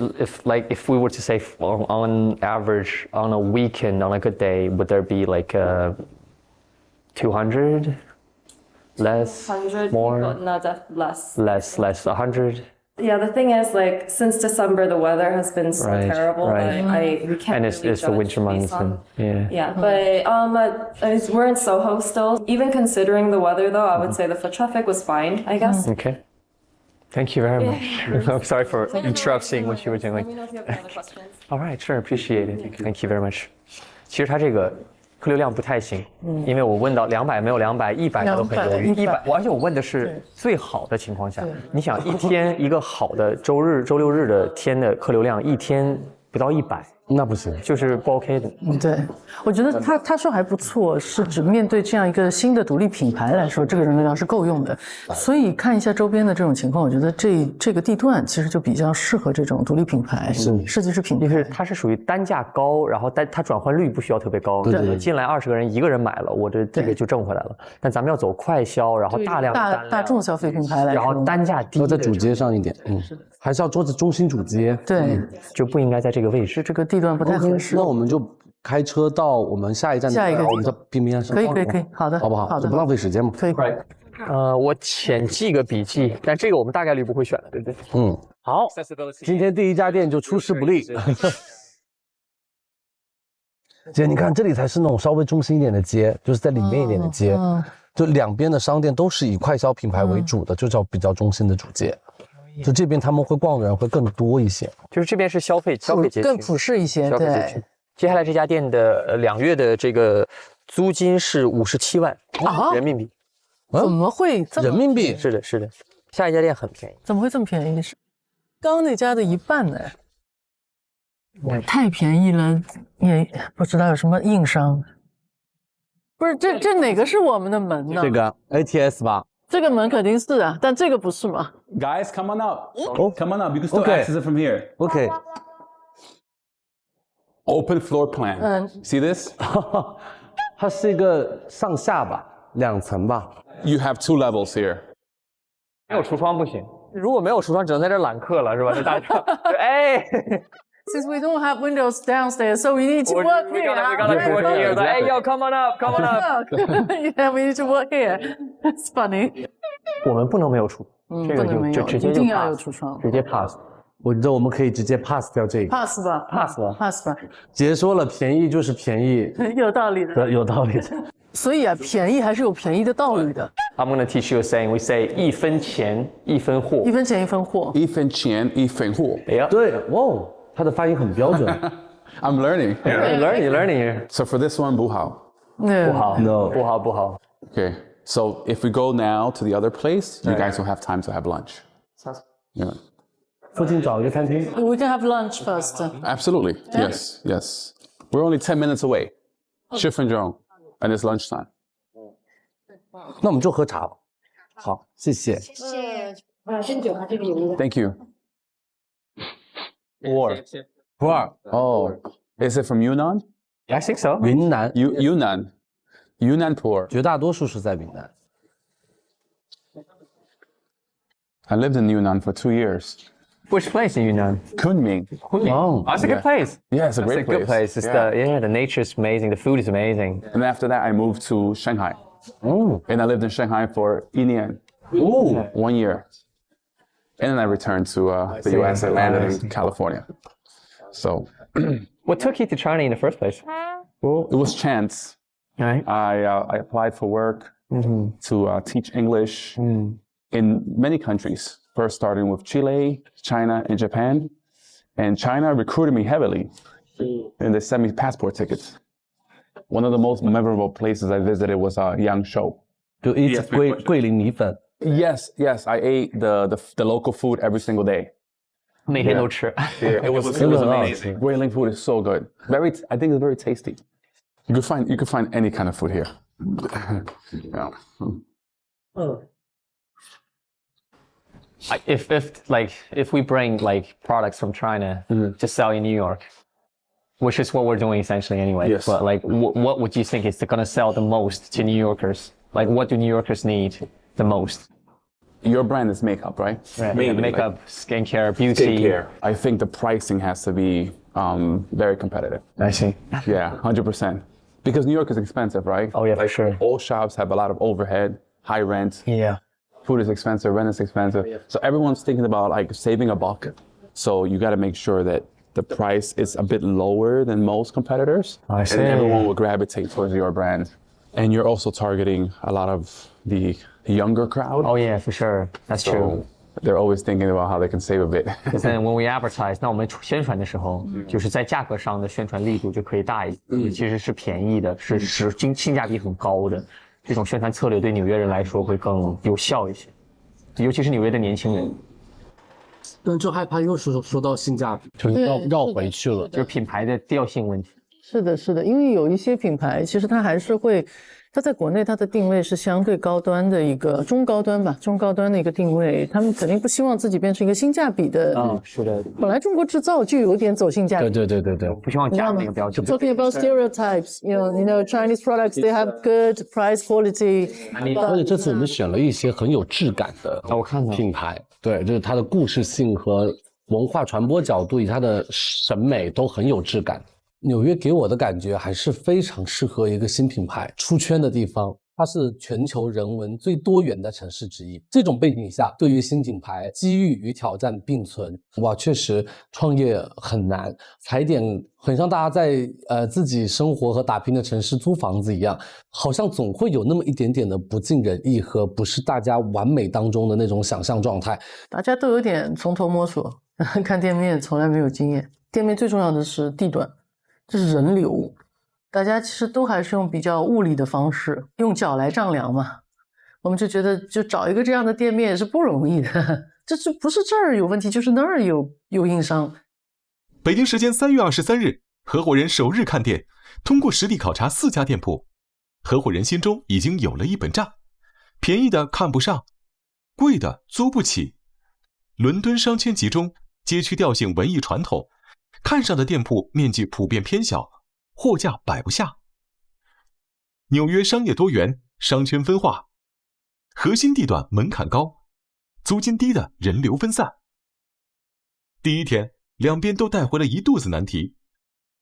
if we were to say on average on a weekend on a good day would there be like 200 less 100 more no, less 100? Yeah, the thing is, like, since December, the weather has been so terrible right. that we can't. And really it's the winter months, and yeah. But we're in Soho still. Even considering the weather, though, I would say the foot traffic was fine, I guess. Okay. Thank you very much. I'm sorry for interrupting what you were doing. Let me know if you have any other questions. All right, sure, appreciate it. Thank you very much. 其实它这个客流量不太行，因为我问到200没有200，100他都很犹豫。100，而且我问的是最好的情况下，你想一天一个好的周六日的天的客流量，一天不到100，那不行，就是不 OK 的。对，我觉得他说还不错，是指面对这样一个新的独立品牌来说，这个人流量是够用的。所以看一下周边的这种情况，我觉得这个地段其实就比较适合这种独立品牌，设计师品牌。就是它是属于单价高，然后它转换率不需要特别高。对，进来20个人1个人买了，我这个就挣回来了。但咱们要走快销，然后大量大众消费品牌来说，然后单价低，要在主街上一点，还是要桌子中心主街，对，就不应该在这个位置，这个地段不太合适。那我们就开车到我们下一站，我们在平安上。可以，好的，好不好？好的，不浪费时间嘛。可以。我浅记个笔记，但这个我们大概率不会选的，对不对？好，今天第一家店就出师不利。姐，你看这里才是那种稍微中心一点的街，就是在里面一点的街，就两边的商店都是以快消品牌为主的，就叫比较中心的主街。就这边他们会逛的人会更多一些，就是这边是消费街区更普适一些。对，接下来这家店的2月的这个租金是57万人民币。怎么会这么人民币？是的，是的。下一家店很便宜。怎么会这么便宜？是刚刚那家的一半呢。太便宜了，也不知道有什么硬伤。不是，这哪个是我们的门呢？这个 ATS 吧。这个门肯定是啊，但这个不是嘛 ？Guys, come on up. Come on up. You can still access it from here. Okay. Open floor plan. See this? 它是一个上下吧，2层吧。You have 2 levels here. 没有橱窗不行，如果没有橱窗，只能在这揽客了，是吧？这大家，哎。Since we don't have windows downstairs, so we need to work here. We gotta work here. Hey, yo, come on up, come on up. Yeah, we need to work here. It's funny. 我们不能没有橱，这个就直接一定要有橱窗，直接 pass。我觉得我们可以直接 pass 掉这个。pass 吧 ，pass 吧。姐说了，便宜就是便宜，有道理的，有道理的。所以啊，便宜还是有便宜的道理的。I'm gonna teach you a saying. We say 1分钱1分货。1分钱1分货。1分钱1分货。对，哇，他的发音很标准。I'm learning. Learning. So for this one, 不好。不好 ，No， 不好。 Okay. So if we go now to the other place, you guys will have time to have lunch. Yeah. 附近找一个餐厅。We can have lunch first. Absolutely. Yes. Yes. We're only 10 minutes away. 10分钟 and it's lunchtime. 那我们就喝茶了。好，谢谢。谢谢。先酒还是有的。 Thank you. 普洱。Oh, is it from Yunnan? I think so. 云南。Yunnan 普洱。绝大多数是在云南。I lived in Yunnan for 2 years. Which place in Yunnan? Kunming. Oh, that's a good place. Yeah, it's a great place. Good place. It's the nature is amazing. The food is amazing. And after that, I moved to Shanghai. Oh. And I lived in Shanghai for 1年. Oh. 1 year. And then I returned to the US and landed in California. So. What took you to China in the first place? Well, it was chance. Right. I applied for work to teach English in many countries. First starting with Chile, China, and Japan. And China recruited me heavily. And they sent me passport tickets. One of the most memorable places I visited was Yangzhou. To eat 桂林米粉. Yes, I ate the local food every single day. 每天都吃. Yeah, it was amazing. Guilin food is so good. I think it's very tasty. You could find any kind of food here. Yeah. If we bring products from China to sell in New York, which is what we're doing essentially anyway. Yes. But what would you think is going to sell the most to New Yorkers? Like what do New Yorkers need the most? Your brand is makeup, right? Right. Makeup, skincare, beauty. Skincare. I think the pricing has to be very competitive. I see. Yeah, 100%. Because New York is expensive, right? Oh yeah, for sure. All shops have a lot of overhead, high rent. Yeah. Food is expensive, rent is expensive. So everyone's thinking about saving a buck. So you got to make sure that the price is a bit lower than most competitors. I see. And everyone will gravitate towards your brand. And you're also targeting a lot of the younger crowd. Oh yeah, for sure. That's true. They're always thinking about how they can save a bit. Then when we advertise, 那我们宣传的时候，就是在价格上的宣传力度就可以大一些，其实是便宜的，是性价比很高的。这种宣传策略对纽约人来说会更有效一些，尤其是纽约的年轻人。但就害怕又说到性价比，就对绕是的回去了，就是品牌的调性问题。是的，是的，因为有一些品牌，其实它还是会，它在国内它的定位是相对高端的一个中高端吧，中高端的一个定位，他们肯定不希望自己变成一个性价比的。是的。本来中国制造就有点走性价比。对，不希望加那个标签。Talking about stereotypes, you know, Chinese products they have good price quality. 而且这次我们选了一些很有质感的品牌，对，就是它的故事性和文化传播角度，以它的审美都很有质感。纽约给我的感觉还是非常适合一个新品牌出圈的地方，它是全球人文最多元的城市之一。这种背景下，对于新品牌，机遇与挑战并存。哇，确实创业很难，踩点很像大家在自己生活和打拼的城市租房子一样，好像总会有那么一点点的不尽人意和不是大家完美当中的那种想象状态。大家都有点从头摸索，看店面从来没有经验。店面最重要的是地段。这是人流，大家其实都还是用比较物理的方式，用脚来丈量嘛。我们就觉得，就找一个这样的店面也是不容易的。这不是这儿有问题，就是那儿有硬伤。北京时间3月23日，合伙人首日看店，通过实地考察4家店铺，合伙人心中已经有了一本账：便宜的看不上，贵的租不起。伦敦商圈集中，街区调性文艺传统。看上的店铺面积普遍偏小，货架摆不下。纽约商业多元，商圈分化，核心地段门槛高，租金低的人流分散。第一天，两边都带回了一肚子难题，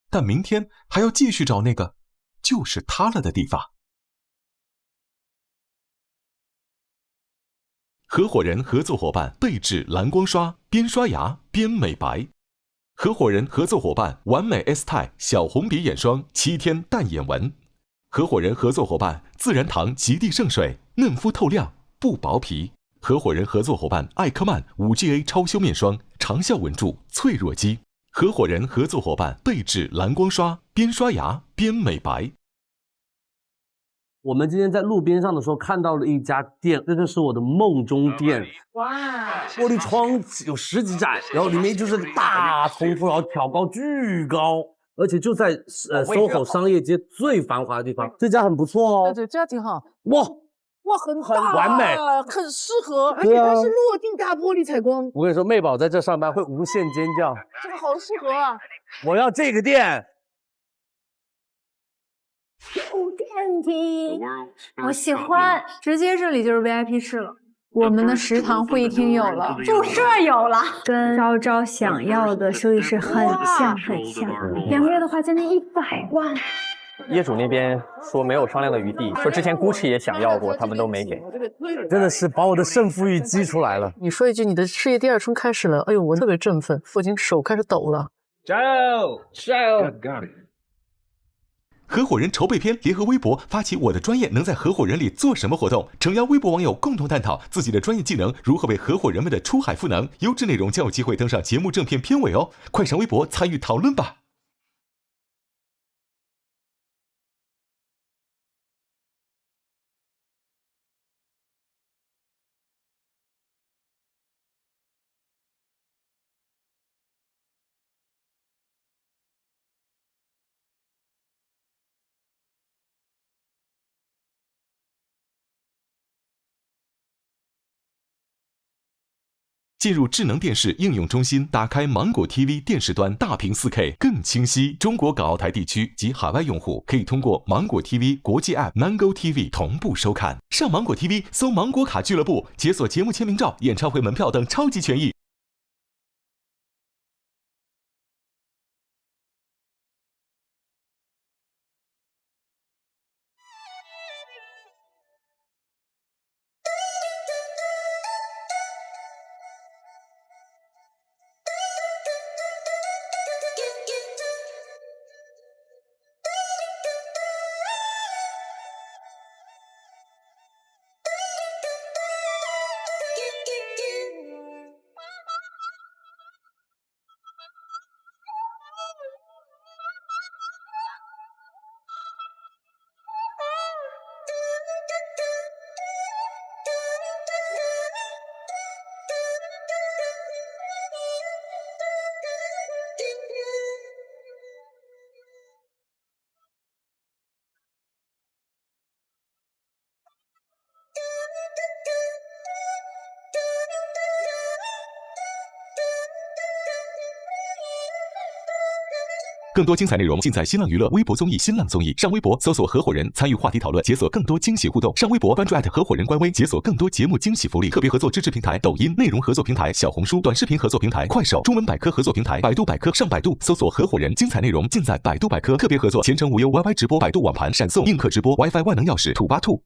但明天还要继续找那个就是它了的地方。合伙人合作伙伴贝致蓝光刷，边刷牙边美白。合伙人合作伙伴完美 S 肽小红笔眼霜7天淡眼纹。合伙人合作伙伴自然堂极地圣水嫩肤透亮不薄皮。合伙人合作伙伴艾克曼 5GA 超修面霜长效稳住脆弱肌。合伙人合作伙伴贝致蓝光刷边刷牙边美白。我们今天在路边上的时候看到了一家店，这就是我的梦中店。哇，玻璃窗有10几盏，然后里面就是大通铺，然后挑高巨高，而且就在SOHO 商业街最繁华的地方。这家很不错哦，对，这家挺好。哇，很完美，很适合，而对啊且它是落地大玻璃采光。我跟你说，妹宝在这上班会无限尖叫。这个好适合啊！我要这个店。有电梯，我喜欢，直接这里就是 VIP 室了。我们的食堂会议厅有了，宿舍有了，跟昭昭想要的休息室很像，很像。2个月的话，将近100万。业主那边说没有商量的余地，说之前 GUCCI 也想要过，他们都没给。真的是把我的胜负欲激出来了。你说一句，你的事业第2春开始了，哎呦，我特别振奋，我已经手开始抖了。加油，加油！合伙人筹备篇联合微博发起我的专业能在合伙人里做什么活动，诚邀微博网友共同探讨自己的专业技能如何为合伙人们的出海赋能，优质内容将有机会登上节目正片片尾哦，快上微博参与讨论吧。进入智能电视应用中心，打开芒果 TV 电视端，大屏 4K 更清晰。中国港澳台地区及海外用户可以通过芒果 TV 国际 App Mango TV 同步收看。上芒果 TV 搜芒果卡俱乐部，解锁节目签名照、演唱会门票等超级权益。更多精彩内容尽在新浪娱乐微博综艺新浪综艺，上微博搜索合伙人参与话题讨论，解锁更多惊喜互动。上微博关注合伙人官微，解锁更多节目惊喜福利。特别合作支持平台抖音，内容合作平台小红书，短视频合作平台快手，中文百科合作平台百度百科。上百度搜索合伙人，精彩内容尽在百度百科。特别合作前程无忧 YY 直播，百度网盘闪送映客直播 WiFi 万能钥匙土巴兔。